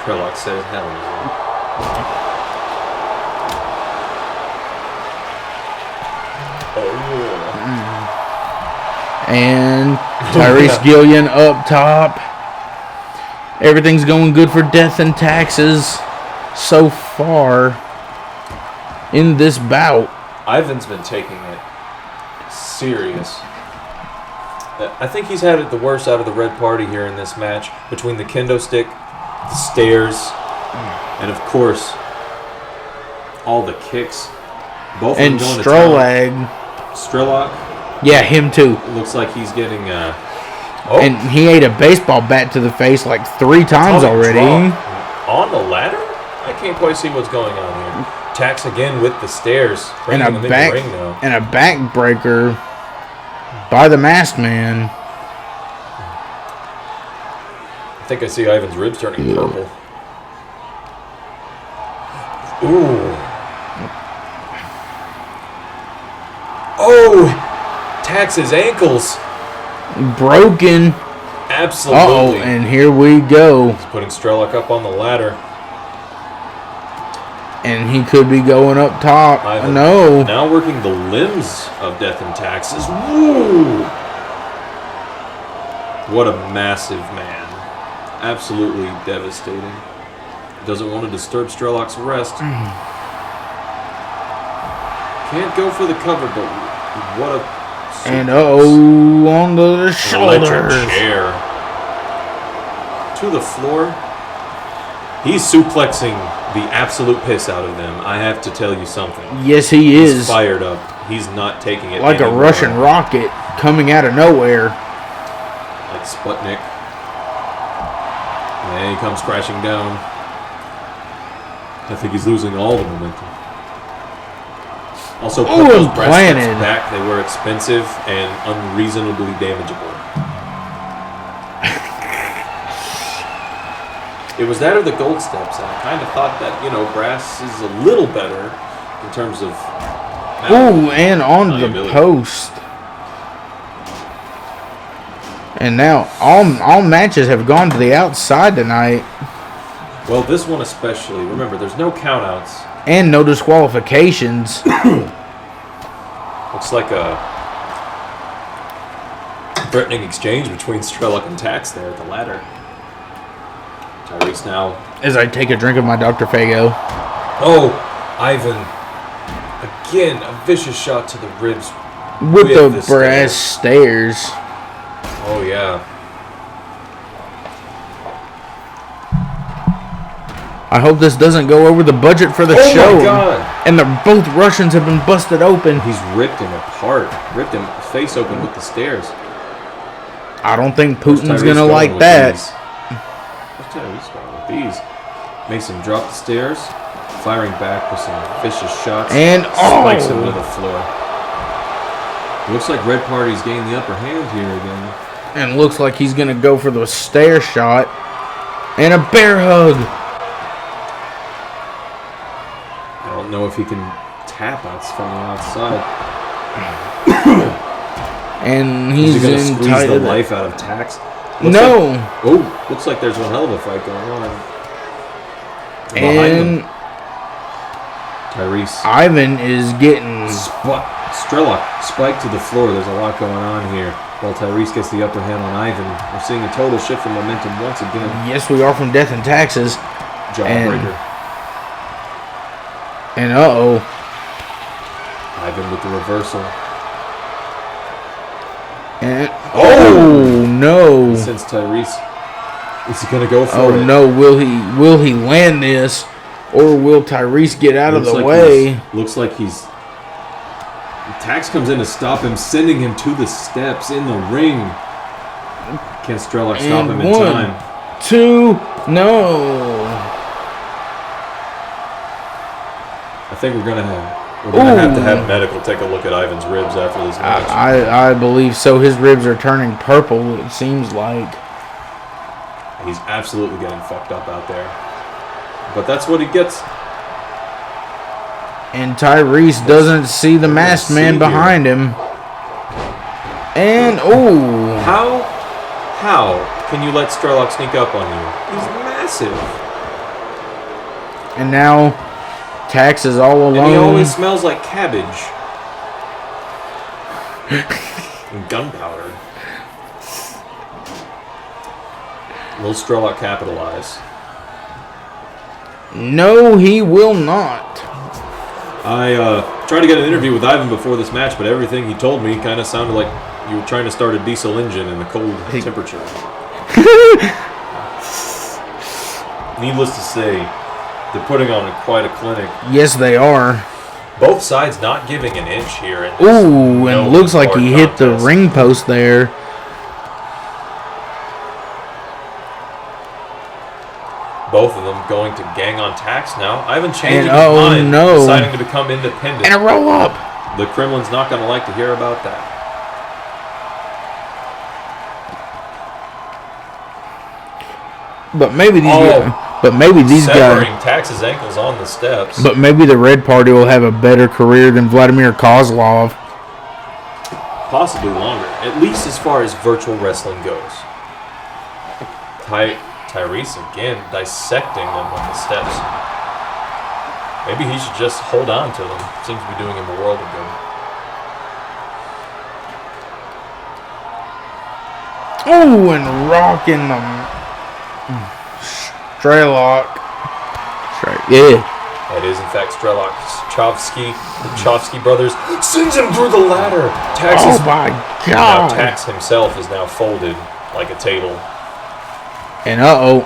Strellock says hell no. And Tyrese Gillian up top. Everything's going good for Death and Taxes so far in this bout. Ivan's been taking it serious. I think he's had it the worst out of the red party here in this match, between the kendo stick, the stairs, and of course, all the kicks. Both of them And going to town. Strolag. Strellock Yeah, him too. looks like he's getting And he ate a baseball bat to the face like 3 times atomic already. drop. On the ladder? I can't quite see what's going on here. Tax again with the stairs, And bringing a them in back the ring now. and a backbreaker by the masked man. I think I see Ivan's ribs turning purple. Ooh. Oh! Tax's ankles. Broken. Absolutely. And here we go. He's putting Strellock up on the ladder. And he could be going up top. Ivan No. now working the limbs of Death and Taxes. Woo! What a massive man. Absolutely devastating. Doesn't want to disturb Strellock's rest. Can't go for the cover, but what a... And on the electric shoulders. chair. To the floor. He's suplexing the absolute piss out of them. I have to tell you something. Yes, he He's is. fired up. He's not taking it Like a anymore. Russian rocket coming out of nowhere. Like Sputnik. And he comes crashing down. I think he's losing all the momentum. Also, put those brass planted. steps back. They were expensive and unreasonably damageable. It was that or the gold steps. And I kind of thought that, you know, brass is a little better in terms of... Ooh, and on the post. And now all matches have gone to the outside tonight. Well, this one especially. Remember, there's no countouts. And no disqualifications. Looks like a threatening exchange between Strelok and Tax there at the ladder. Tyrese now. As I take a drink of my Dr. Fago. Oh, Ivan. Again, a vicious shot to the ribs. With the brass stairs. Oh, yeah. I hope this doesn't go over the budget for the show. Oh, my God. And both Russians have been busted open. He's ripped him apart. Ripped him face open with the stairs. I don't think Putin's going to like that. What's Tyrese going with these? Makes him drop the stairs. Firing back with some vicious shots. And spikes him to the floor. Looks like Red Party's gained the upper hand here again. And looks like he's going to go for the stair shot. And a bear hug. I don't know if he can tap us from the outside. And he's going to in squeeze the life out of Tax. No. Looks like there's one hell of a fight going on. And Tyrese. Ivan is getting... Strelok spiked to the floor. There's a lot going on here. While Tyrese gets the upper hand on Ivan. We're seeing a total shift in momentum once again. Yes, we are, from Death and Taxes. Jawbreaker. And uh-oh. Ivan with the reversal. And oh no. Since Tyrese is he gonna go for it? Oh no, will he land this? Or will Tyrese get out of the way? Looks like he's Tax comes in to stop him, sending him to the steps in the ring. Can Strelok stop him in time? 2, no. I think we're gonna have to have medical take a look at Ivan's ribs after this match. I believe so. His ribs are turning purple, it seems like. He's absolutely getting fucked up out there. But that's what he gets. And Tyrese doesn't see the masked man behind him. And How can you let Strelok sneak up on you? He's massive. And now Tax is all alone. And he always smells like cabbage. And gunpowder. Will Strelok capitalize? No, he will not. I tried to get an interview with Ivan before this match, but everything he told me kind of sounded like you were trying to start a diesel engine in a cold temperature. Needless to say, they're putting on quite a clinic. Yes, they are. Both sides not giving an inch here. Ooh, and looks like he hit the ring post there. Both of them going to gang on Tax now. Ivan changing his mind, deciding to become independent. And a roll up. The Kremlin's not going to like to hear about that. But maybe these guys. Tax's ankles on the steps. But maybe the Red Party will have a better career than Vladimir Kozlov. Possibly longer, at least as far as virtual wrestling goes. Tyrese again dissecting them on the steps. Maybe he should just hold on to them. Seems to be doing him a world of good. Oh, and rocking them. Strelok. Yeah. That is, in fact, Strelok. The Chovsky brothers sends him through the ladder. Oh my God. Now Tax himself is now folded like a table. And uh-oh.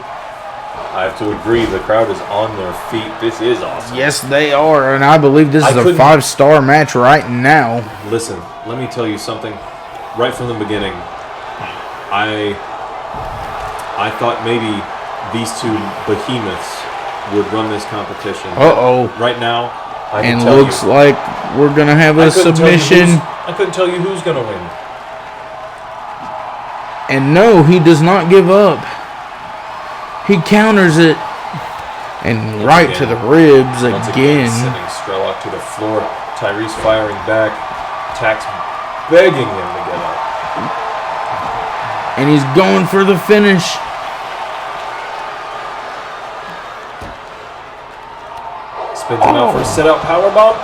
I have to agree, the crowd is on their feet. This is awesome. Yes, they are, and I believe this is a 5-star match right now. Listen, let me tell you something. Right from the beginning, I thought maybe these two behemoths would run this competition. Uh-oh. Right now, and looks like we're going to have a submission. I couldn't tell you who's going to win. And no, he does not give up. He counters it. And right to the ribs Once again. Sending Strelok to the floor. Tyrese firing back. Tax begging him to get up. And he's going for the finish. Spins him out for a sit-out powerbomb.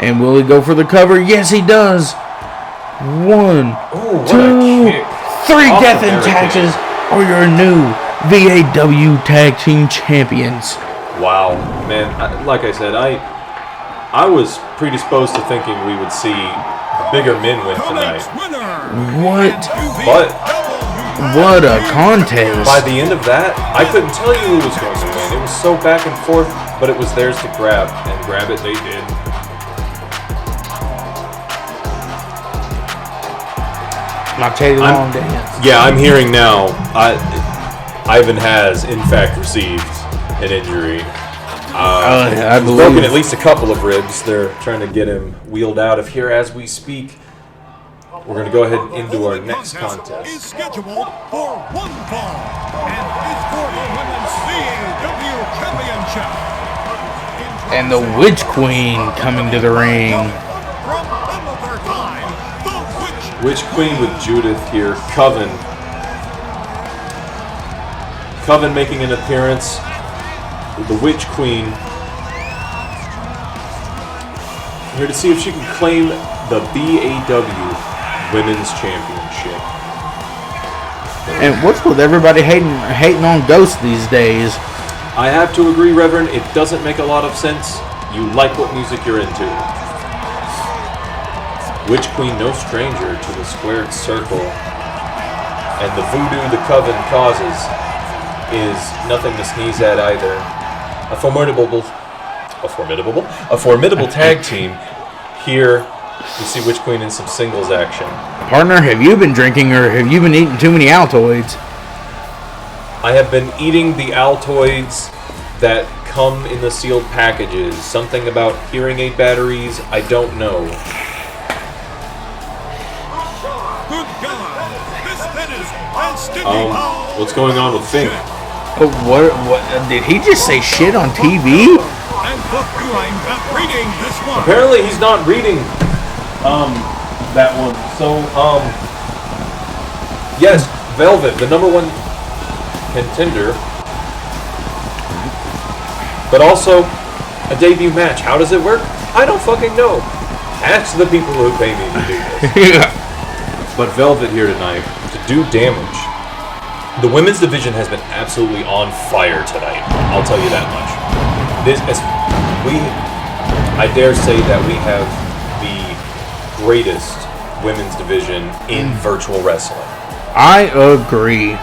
And will he go for the cover? Yes, he does. 1, Ooh, what 2, a kick. 3 Off death the and barricade. taxes, or your new V.A.W. Tag Team Champions. Wow, man! Like I said, I was predisposed to thinking we would see the bigger men win tonight. What a contest! By the end of that, I couldn't tell you who was going to win. It was so back and forth, but it was theirs to grab, and grab it they did. I'll tell you long dance. Yeah, I'm hearing now. Ivan has, in fact, received an injury. I He's believe. broken at least a couple of ribs. They're trying to get him wheeled out of here as we speak. We're going to go ahead into our next contest. Is scheduled for one fall, and is for the women's V.A.W. Championship. And the Witch Queen coming to the ring. From another time, the Witch Queen with Judith here. Coven making an appearance with the Witch Queen. Here to see if she can claim the V.A.W. Women's Championship. And what's with everybody hating on Ghost these days? I have to agree, Reverend, it doesn't make a lot of sense. You like what music you're into. Witch Queen, no stranger to the squared circle. And the voodoo the Coven causes is nothing to sneeze at either. A formidable tag team. Here, you see Witch Queen in some singles action. Partner, have you been drinking or have you been eating too many Altoids? I have been eating the Altoids that come in the sealed packages. Something about hearing aid batteries, I don't know. good God, this finish has Sticky What's going on with Fink? Oh, what did he just say shit on TV? And look, I'm not reading this one. Apparently he's not reading that one. So yes, Velvet, the #1 contender, but also a debut match. How does it work? I don't fucking know. Ask the people who pay me to do this. Yeah. But Velvet here tonight to do damage. The women's division has been absolutely on fire tonight. I'll tell you that much. I dare say that we have the greatest women's division in virtual wrestling. I agree.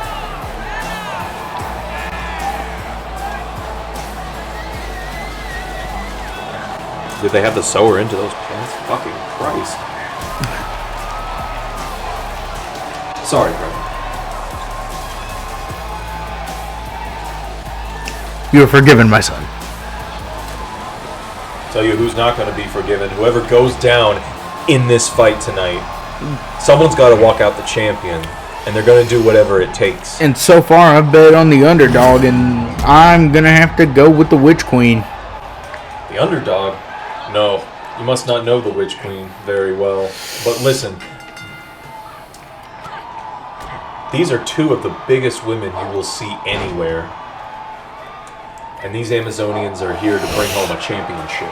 Did they have the sewer into those pants? Fucking Christ. Sorry, bro. You are forgiven, my son. Tell you who's not going to be forgiven. Whoever goes down in this fight tonight. Someone's got to walk out the champion, and they're going to do whatever it takes. And so far, I've bet on the underdog, and I'm going to have to go with the Witch Queen. The underdog? No, you must not know the Witch Queen very well. But listen, these are two of the biggest women you will see anywhere. And these Amazonians are here to bring home a championship.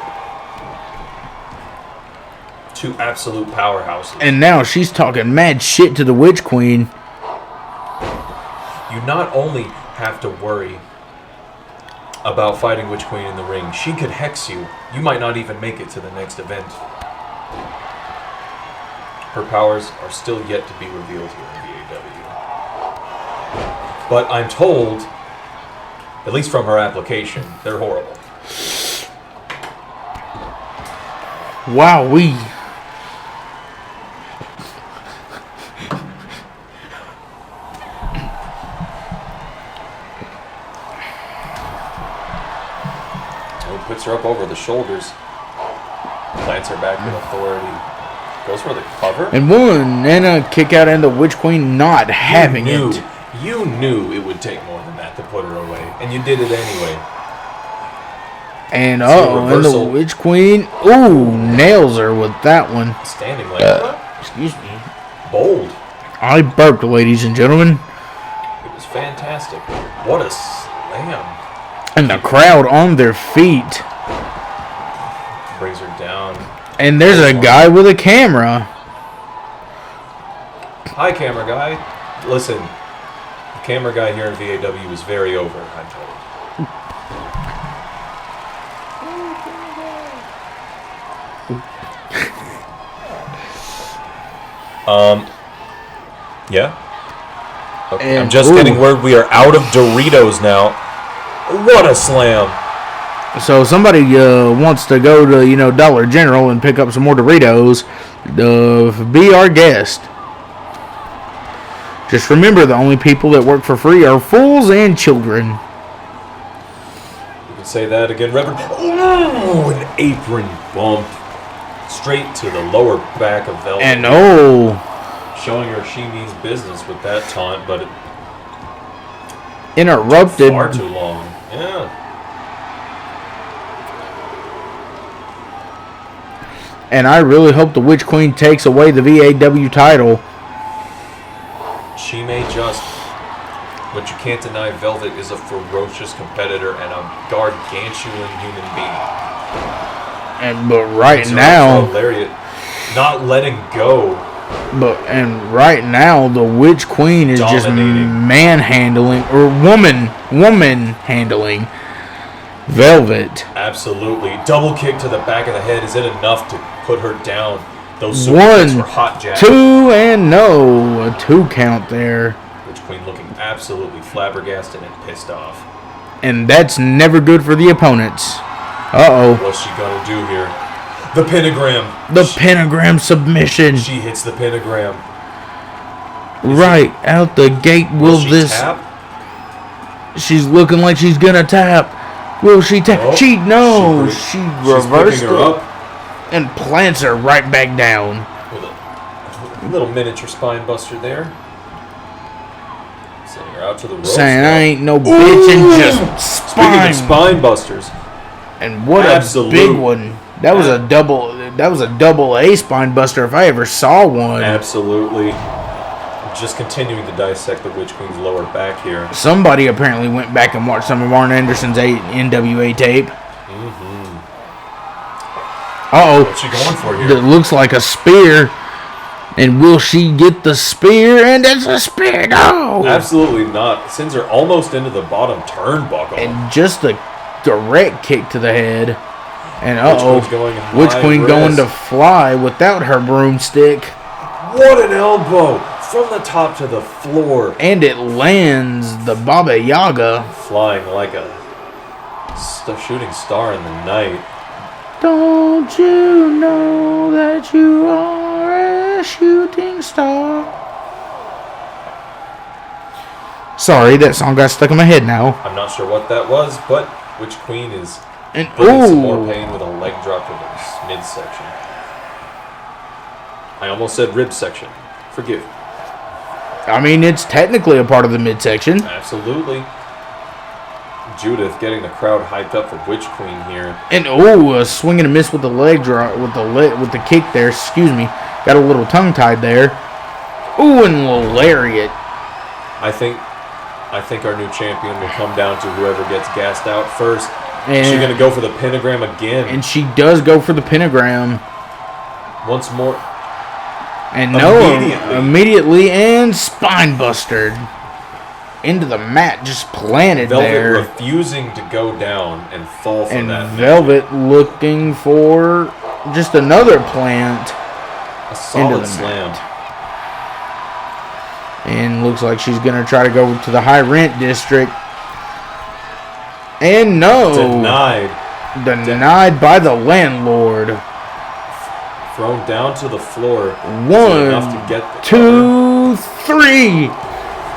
Two absolute powerhouses. And now she's talking mad shit to the Witch Queen. You not only have to worry about fighting Witch Queen in the ring, she could hex you. You might not even make it to the next event. Her powers are still yet to be revealed here in V.A.W. But I'm told, at least from her application, they're horrible. Wowee. Puts her up over the shoulders. Plants her back with authority. Goes for the cover. And one, and a kick out, and the Witch Queen not having it. You knew it would take more than that to put her away, and you did it anyway. And and the Witch Queen, nails her with that one. Standing leg drop. Excuse me. Bold. I burped, ladies and gentlemen. It was fantastic. What a slam. And the crowd on their feet. Brings her down. And there's a guy with a camera. Hi, camera guy. Listen, the camera guy here in V.A.W. is very over, I'm told. Yeah? Okay, I'm just getting word we are out of Doritos now. What a slam. So somebody wants to go to, Dollar General and pick up some more Doritos. Be our guest. Just remember, the only people that work for free are fools and children. You can say that again, Reverend. Ooh, an apron bump. Straight to the lower back of Velvet. And showing her she means business with that taunt, but it interrupted. Far too long. Yeah. And I really hope the Witch Queen takes away the V.A.W. title. She may just, but you can't deny Velvet is a ferocious competitor and a gargantuan human being. But right now, lariat, not letting go. And right now, the Witch Queen is just manhandling or woman handling Velvet. Absolutely, double kick to the back of the head. Is it enough to put her down? Those super kicks were hot jabs. 2 and no, a 2 count there. Witch Queen looking absolutely flabbergasted and pissed off. And that's never good for the opponents. What's she gonna do here? The pentagram. The pentagram submission. She hits the pentagram. Right out the gate. Will this tap? She's looking like she's gonna tap. Will she tap? She reversed her up and plants her right back down. With a little miniature spine buster there. Sending her out to the ropes. Saying I ain't no bitch and just spine. Speaking of spine busters. And what a big one. That was a double A spine buster if I ever saw one. Absolutely. Just continuing to dissect the Witch Queen's lower back here. Somebody apparently went back and watched some of Arn Anderson's NWA tape. What's she going for here? That looks like a spear. And will she get the spear? And it's a spear. No. Absolutely not. Sends her almost into the bottom turnbuckle. And just a direct kick to the head. And Witch Queen going to fly without her broomstick. What an elbow from the top to the floor. And it lands the Baba Yaga. Flying like a shooting star in the night. Don't you know that you are a shooting star? Sorry, that song got stuck in my head now. I'm not sure what that was, but Witch Queen is and some more pain with a leg drop to the midsection. I almost said rib section. Forgive me. I mean, it's technically a part of the midsection. Absolutely. Judith getting the crowd hyped up for Witch Queen here. And a swing and a miss with the leg drop, with the kick there. Excuse me, got a little tongue tied there. And lariat. I think our new champion will come down to whoever gets gassed out first. Is she gonna go for the pentagram again? And she does go for the pentagram once more. And immediately and spine bustered into the mat, just planted Velvet there. Refusing to go down and fall from that. And Velvet looking for just another plant. A solid slam. Mat. And looks like she's going to try to go to the high rent district. And no. Denied by the landlord. Thrown down to the floor. 1, 2, 3.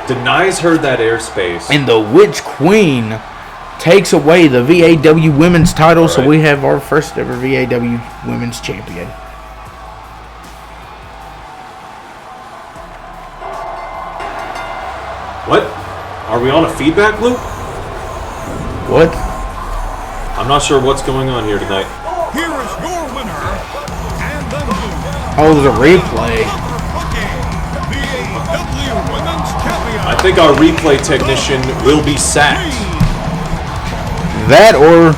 Denies her that airspace. And the Witch Queen takes away the V.A.W. women's title. Right. So we have our first ever V.A.W. women's champion. What? Are we on a feedback loop? What? I'm not sure what's going on here tonight. Here is your winner, and the new Oh, there's a replay. V.A.W. Women's Champion. I think our replay technician will be sacked. That or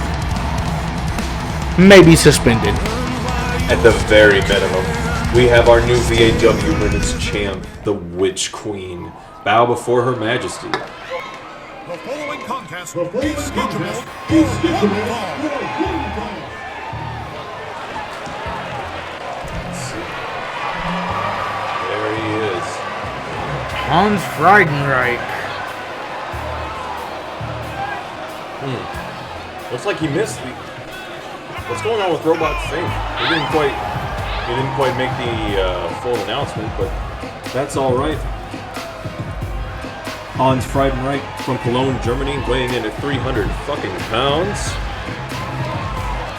maybe suspended. At the very minimum, we have our new V.A.W. Women's Champ, the Witch Queen, bow before Her Majesty. The following contest is scheduled for one fall. There he is. Hans Freidenreich. Looks like he missed the. What's going on with Robot Fink? He didn't quite make the full announcement, but that's all right. Hans Freidenreich from Cologne, Germany, weighing in at 300 fucking pounds.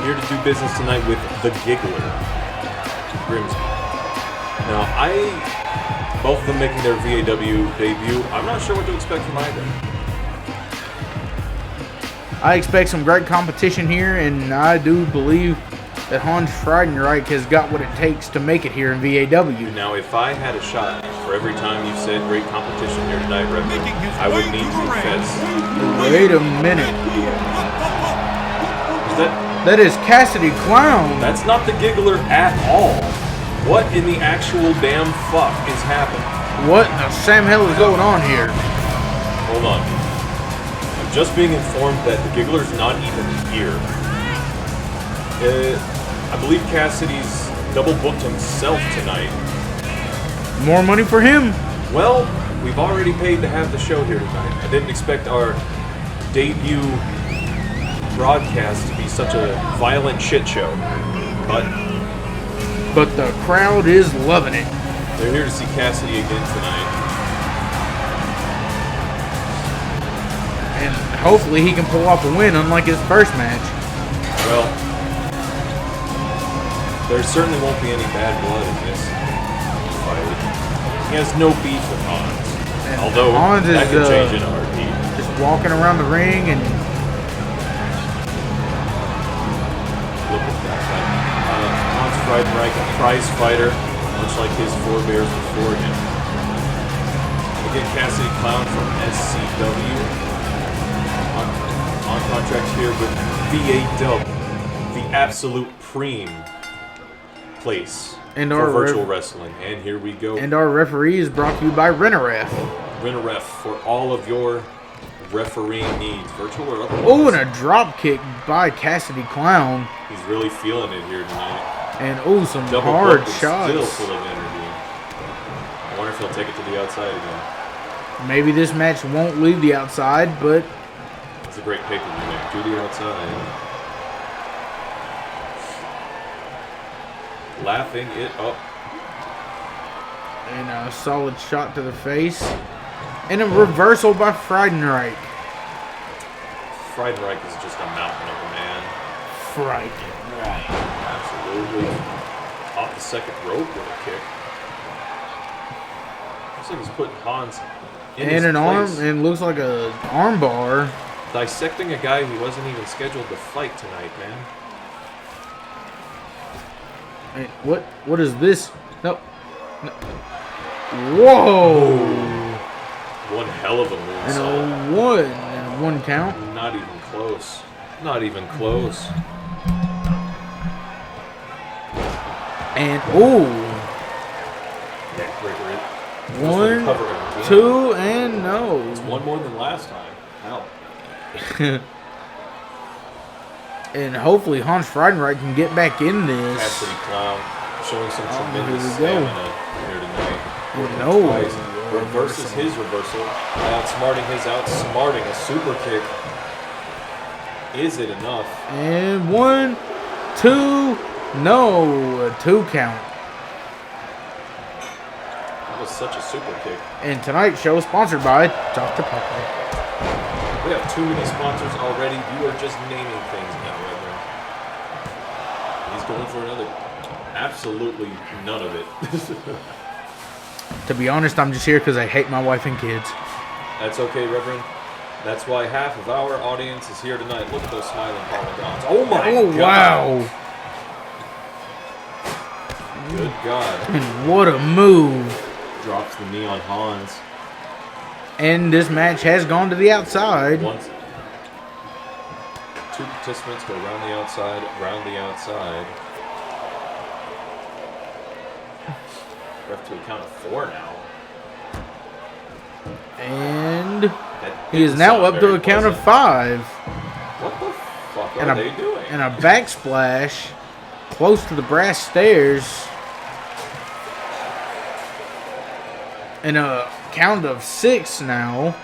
Here to do business tonight with the Giggler. Grimsby. Now, both of them making their V.A.W. debut. I'm not sure what to expect from either. I expect some great competition here, and I do believe that Hans Freidenreich has got what it takes to make it here in V.A.W. Now, if I had a shot for every time you said great competition here tonight, Reverend, I would need to confess. Wait a minute. Is that? That is Cassidy Clown. That's not the Giggler at all. What in the actual damn fuck is happening? What the Sam hell is going on here? Hold on. I'm just being informed that the Giggler's not even here. I believe Cassidy's double booked himself tonight. More money for him. Well, we've already paid to have the show here tonight. I didn't expect our debut broadcast to be such a violent shit show. But the crowd is loving it. They're here to see Cassidy again tonight. And hopefully he can pull off a win unlike his first match. Well, there certainly won't be any bad blood in this fight. He has no beef with Hans. And Although, Hans that is, could change in a heartbeat. Just walking around the ring and Look at that guy. Hans Freidenreich, a prize fighter, much like his forebears before him. And again, Cassidy Clown from SCW. On contract here with V.A.W. The absolute preem place And for our virtual wrestling. And here we go. our referee is brought to you by Renneref. Renneref for all of your refereeing needs, virtual or otherwise. Oh, and a drop kick by Cassidy Clown. He's really feeling it here tonight. And oh, some Double hard book is shots. still full of energy. I wonder if he'll take it to the outside again. Maybe this match won't leave the outside, but It's a great pay-per-view match. To the outside. Laughing it up. and a solid shot to the face. And a reversal by Freidenreich. Freidenreich is just a mountain of a man. Freidenreich. Absolutely. Off the second rope with a kick. Looks like he's putting Hans in his And an arm, place. and looks like a arm bar. Dissecting a guy who wasn't even scheduled to fight tonight, man. And what is this? No. Whoa! One hell of a And moonsault. a one count. Not even close. Not even close. And oh, Neckbreaker. one, Cover again. two, and no. One more than last time. Hell. And hopefully Hans Freidenreich can get back in this. Cassidy Clown showing some tremendous here we go. stamina here tonight. No. Twice reverses his reversal by outsmarting his outsmarting. A super kick. Is it enough? And one, two, no, a 2 count. That was such a super kick. And tonight's show is sponsored by Dr. Pepper. We have too many sponsors already. You are just naming things now, Reverend. He's going for another. Absolutely none of it. To be honest, I'm just here because I hate my wife and kids. That's okay, Reverend. That's why half of our audience is here tonight. Look at those smiling polygons. Oh my Oh, God. wow. Good God. And what a move. Drops the knee on Hans. And this match has gone to the outside. Two participants go around the outside, around the outside. Ref to a count of 4 now. And That he is didn't now sound up to very a count of pleasant. 5. What the fuck And are they doing? And a backsplash close to the brass stairs. And a count of 6 now.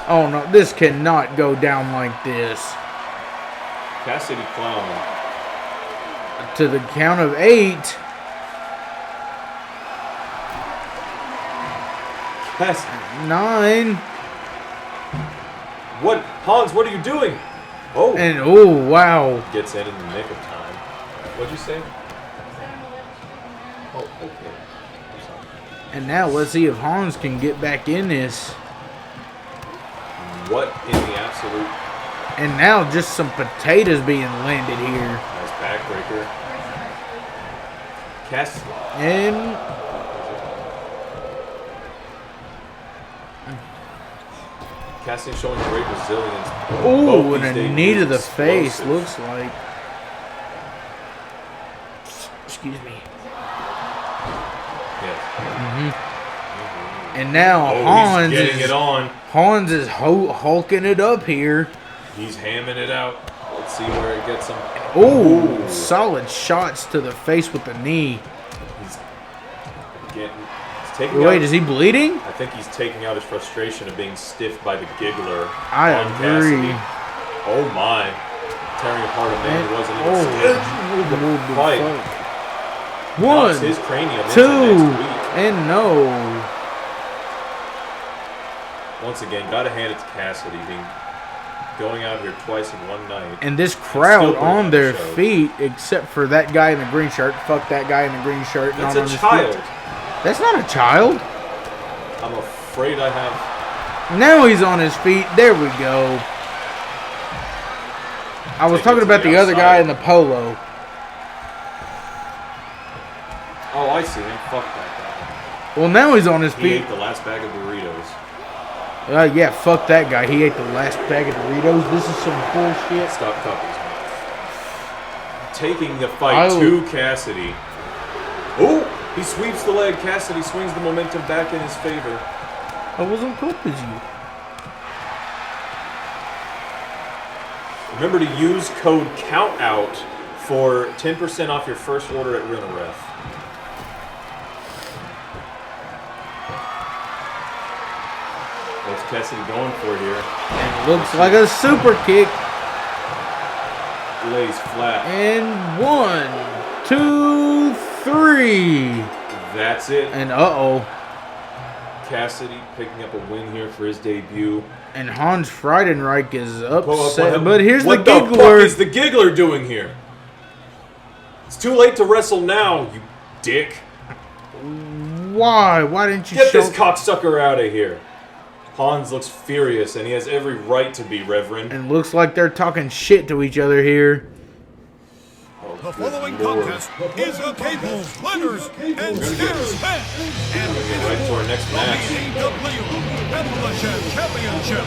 Oh no, this cannot go down like this. Cassidy Clown. To the count of 8. Cassidy. 9. What? Hans, what are you doing? Oh. And oh, wow. Gets in the nick of time. What'd you say? Oh, okay. I'm sorry. And now let's see if Hans can get back in this. What in the absolute? And now just some potatoes being landed here. Nice backbreaker. Cass. And Cassidy showing great resilience. oh, Both and these a days knee to the explosive. face, looks like. Excuse me. Yes. And now Oh, Hans he's getting it on. Hans is hulking it up here. He's hamming it out. Let's see where it gets him. Oh, Ooh. solid shots to the face with the knee. He's taking Wait, out, is he bleeding? I think he's taking out his frustration of being stiffed by the Giggler. I on agree. Cassidy. Oh my. Tearing apart a man who wasn't even stiffed. Fight. Knocks his cranium into 2, next week. and no. Once again, gotta hand it to Cassidy going out here twice in one night. And this crowd still on their shows. feet, except for that guy in the green shirt. Fuck that guy in the green shirt. That's not a on his child. feet. That's not a child. I'm afraid I have. Now he's on his feet. There we go. I was Take it talking to about the the other guy outside. in the polo. Oh, I see him. Fuck that guy. Well, now he's on his He feet. ate the last bag of burritos. Yeah, fuck that guy. He ate the last bag of Doritos. This is some bullshit. Stop Cuppy's mouth. Taking the fight to Cassidy. Oh, he sweeps the leg. Cassidy swings the momentum back in his favor. I wasn't cool as you. Remember to use code COUNTOUT for 10% off your first order at Rent-A-Ref. What's Cassidy going for here? And looks like a super kick. Lays flat. And 1, 2, 3. That's it. And uh-oh. Cassidy picking up a win here for his debut. And Hans Freidenreich is upset. What But here's the what the fuck Giggler. is the Giggler doing here? It's too late to wrestle now, you dick. Why? Why didn't you Get show... this cocksucker out of here. Hans looks furious, and he has every right to be, Reverend. And looks like they're talking shit to each other here. Oh, The good following Lord. contest is a cables, ladders, and stairs match. And We're gonna get right to our next match. V.A.W. Appalachian Championship.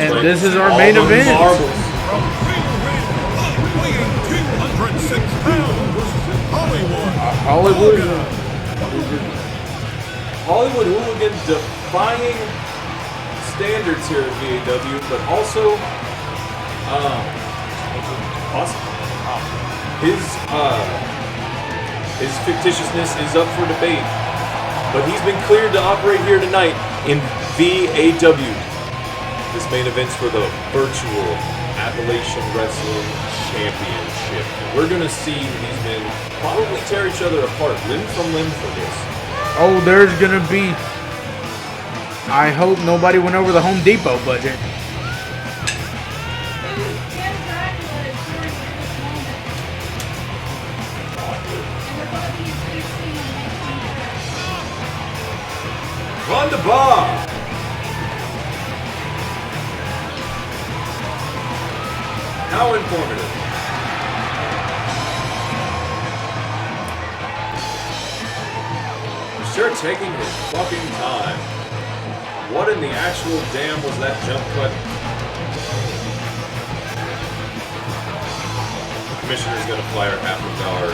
And Like this is our all main those event. marbles. From Freidenreich, weighing 206 pounds, Hollywood. Hollywood. Hollywood Hooligan defying standards here at V.A.W, but also his fictitiousness is up for debate. But he's been cleared to operate here tonight in V.A.W. This main event's for the Virtual Appalachian Wrestling Championship. And we're gonna see these men probably tear each other apart limb from limb for this. Oh, there's gonna be... I hope nobody went over the Home Depot budget. Wunderbar! How informative. Sure taking his fucking time. What in the actual damn was that jump cut? The commissioner's gonna fire half of our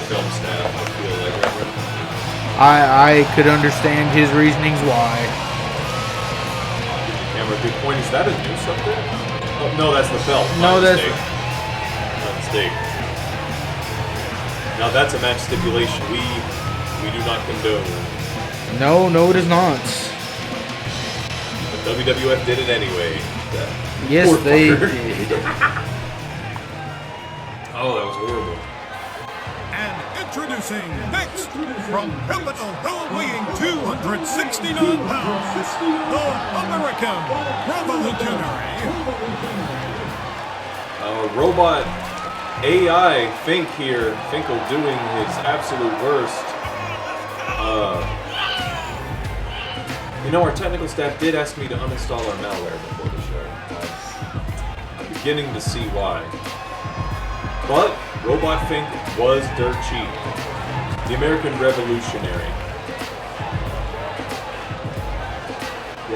film staff, I feel like, Reverend. I could understand his reasonings why. Camera, good point. Is that a noose up there? Oh, no, that's the belt. No, My that's... mistake. Now that's a match stipulation we do not condone. No, it is not. But WWF did it anyway. Yes, Poor they fucker. did. Oh, that was horrible. And introducing next, from Capitol Hill weighing 269 pounds, the American Revolutionary. Robot AI Fink here. Finkel doing his absolute worst. Our technical staff did ask me to uninstall our malware before the show. I'm beginning to see why. But Robot Fink was dirt cheap. The American Revolutionary.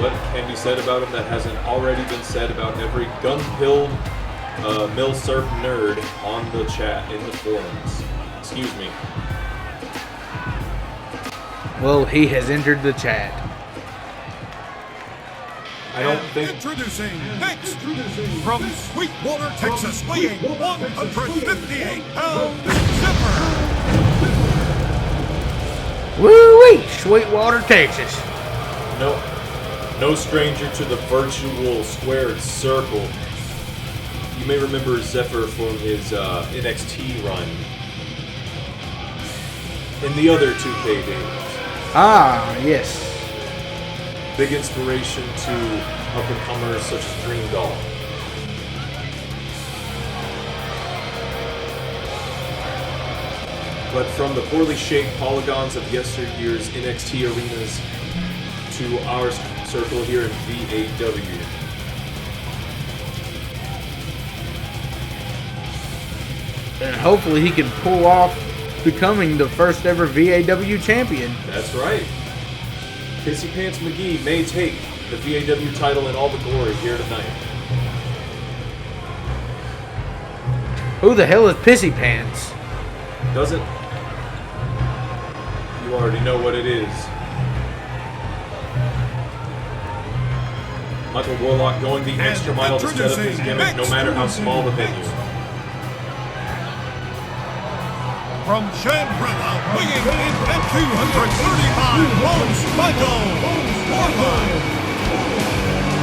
What can be said about him that hasn't already been said about every gun-pilled Milsurp nerd on the chat, in the forums? Excuse me. Well, he has entered the chat. I don't think... Introducing next, from Sweetwater, Texas, weighing 158 pounds, Zipper. Woo-wee! Sweetwater, Texas. No stranger to the virtual squared circle. You may remember Zephyr from his NXT run in the other 2K games. Ah, yes. Big inspiration to up-and-comers such as Dreamdoll. But from the poorly shaped polygons of yesteryear's NXT arenas to our circle here in V.A.W. And hopefully he can pull off becoming the first ever V.A.W. champion. That's right. Pissy Pants McGee may take the V.A.W. title in all the glory here tonight. Who the hell is Pissy Pants? Doesn't... You already know what it is. Mikal Warlock going the extra mile to set up his gimmick, no matter how small the venue. From Shangri-La, weighing in at 235 pounds, Mikal Warlock.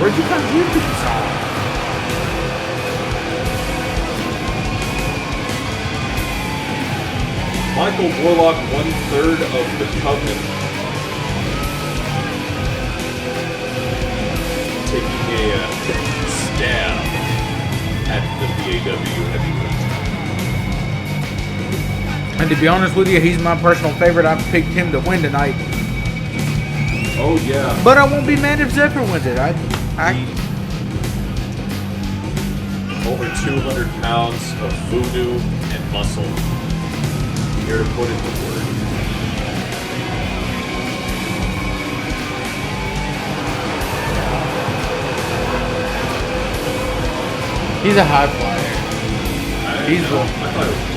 Where'd you come here to this song? Mikal Warlock, 1/3 of the Covenant. Taking a stab at the V.A.W. heavyweight. And to be honest with you, he's my personal favorite. I've picked him to win tonight. Oh yeah. But I won't be mad if Zephyr wins it. Over 200 pounds of voodoo and muscle. Here to put in the word. He's a high flyer. He's I thought it was cool.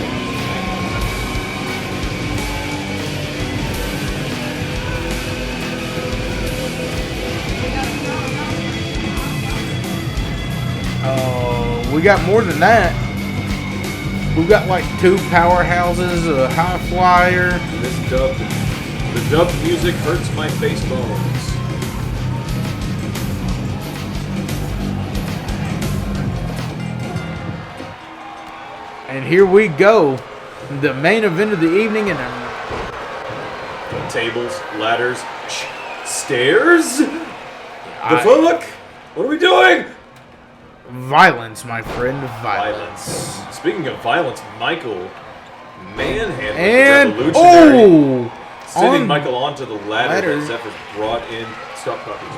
We got more than that. We've got like 2 powerhouses, a high flyer. The dubbed music hurts my face bones. And here we go. The main event of the evening and Tables, ladders, stairs? The fuck? What are we doing? violence, my friend. Violence. Speaking of violence, Mikal manhandled And the Revolutionary, sending on Mikal onto the ladder ladder. that Zephyr's brought in. Stop talking.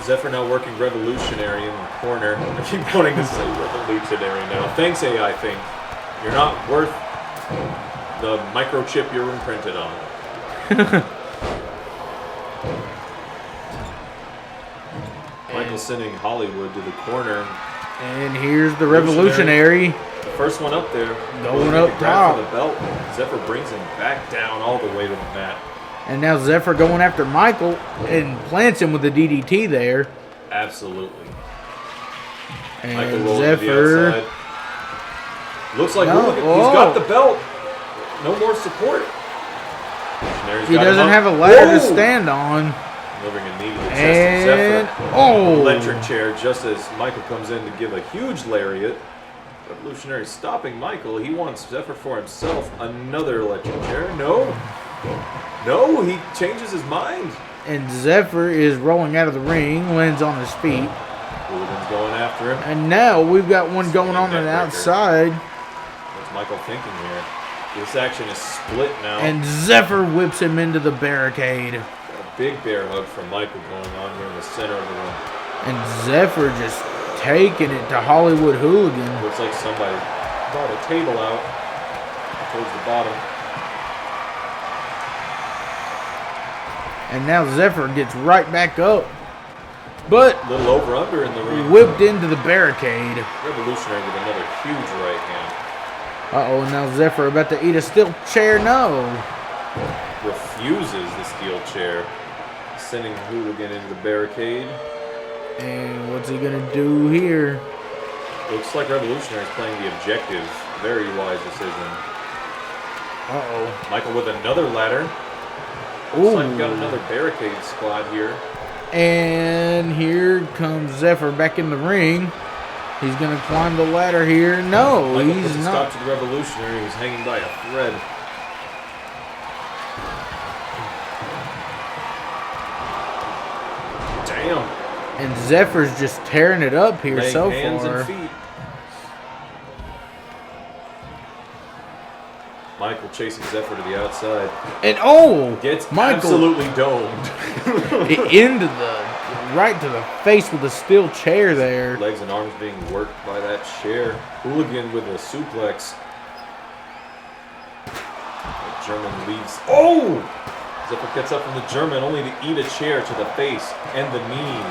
Zephyr now working Revolutionary in the corner. I keep wanting to say Revolutionary now. Thanks, AI Think. You're not worth the microchip you're imprinted on. Michael sending Hollywood to the corner. And here's the Revolutionary. The first one up there. Going up top. For the belt. Zephyr brings him back down all the way to the mat. And now Zephyr going after Michael and plants him with the DDT there. Absolutely. And Michael rolling Zephyr. to the outside. Looks like No, Hooligan. He's got the belt. No more support. He doesn't have a ladder to stand on. Delivering a knee to the chest of Zephyr. Oh! Electric chair just as Michael comes in to give a huge lariat. Revolutionary stopping Michael. He wants Zephyr for himself. Another electric chair. No. No, he changes his mind. And Zephyr is rolling out of the ring, lands on his feet. Hooligan's going after him. And now we've got one going on the outside. What's Michael thinking here? This action is split now. And Zephyr whips him into the barricade. A big bear hug from Michael going on here in the center of the ring. And Zephyr just taking it to Hollywood Hooligan. Looks like somebody brought a table out towards the bottom. And now Zephyr gets right back up. But A little over under in the ring. whipped into the barricade. Revolutionary with another huge right hand. Uh-oh, now Zephyr about to eat a steel chair. No. Refuses the steel chair. Sending Hooligan into the barricade. And what's he going to do here? Looks like Revolutionary is playing the objective. Very wise decision. Uh-oh. Michael with another ladder. Ooh. Looks like we got another barricade spot here. And here comes Zephyr back in the ring. He's going to climb the ladder here. No, Michael he's puts a not. stop to the Revolutionary who's hanging by a thread. Damn. And Zephyr's just tearing it up here Leg, so hands far. and feet. Michael chasing Zephyr to the outside. And oh, Gets Michael absolutely domed. into right to the face with a steel chair there. Legs and arms being worked by that chair. Hooligan with a suplex. The German leaves. Oh! Zephyr gets up from the German only to eat a chair to the face and the knee.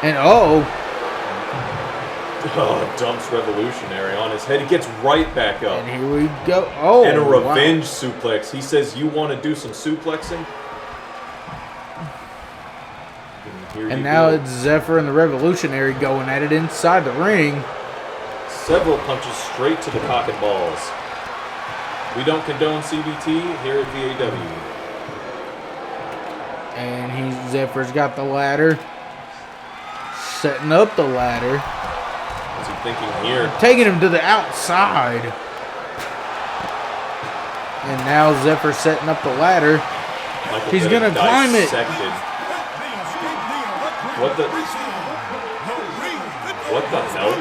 And oh, Dumps Revolutionary on his head. He gets right back up. and here we go. Oh, And a wow. revenge suplex. He says, "You want to do some suplexing?" Here And you now go. it's Zephyr and the Revolutionary going at it inside the ring. Several punches straight to the cock and balls. We don't condone CBT here at V.A.W. And Zephyr's got the ladder. Setting up the ladder. What's he thinking here? Taking him to the outside. And now Zephyr's setting up the ladder. Michael He's getting gonna climb it. dissected. What the? What the hell?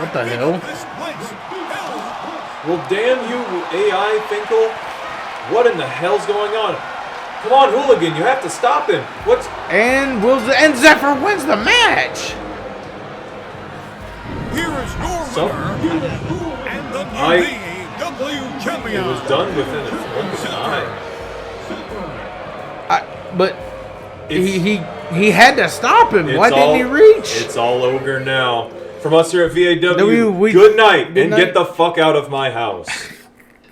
What the hell? Well, damn you, AI Finkel. What in the hell's going on? Come on, Hooligan, you have to stop him. What's... And Zephyr wins the match. Here is your So- winner and the new I- V.A.W. champion. It was done within a blink of an eye. But It's- he had to stop him. Why didn't he reach? It's all over now. From us here at V.A.W, We- good night good and night. get the fuck out of my house.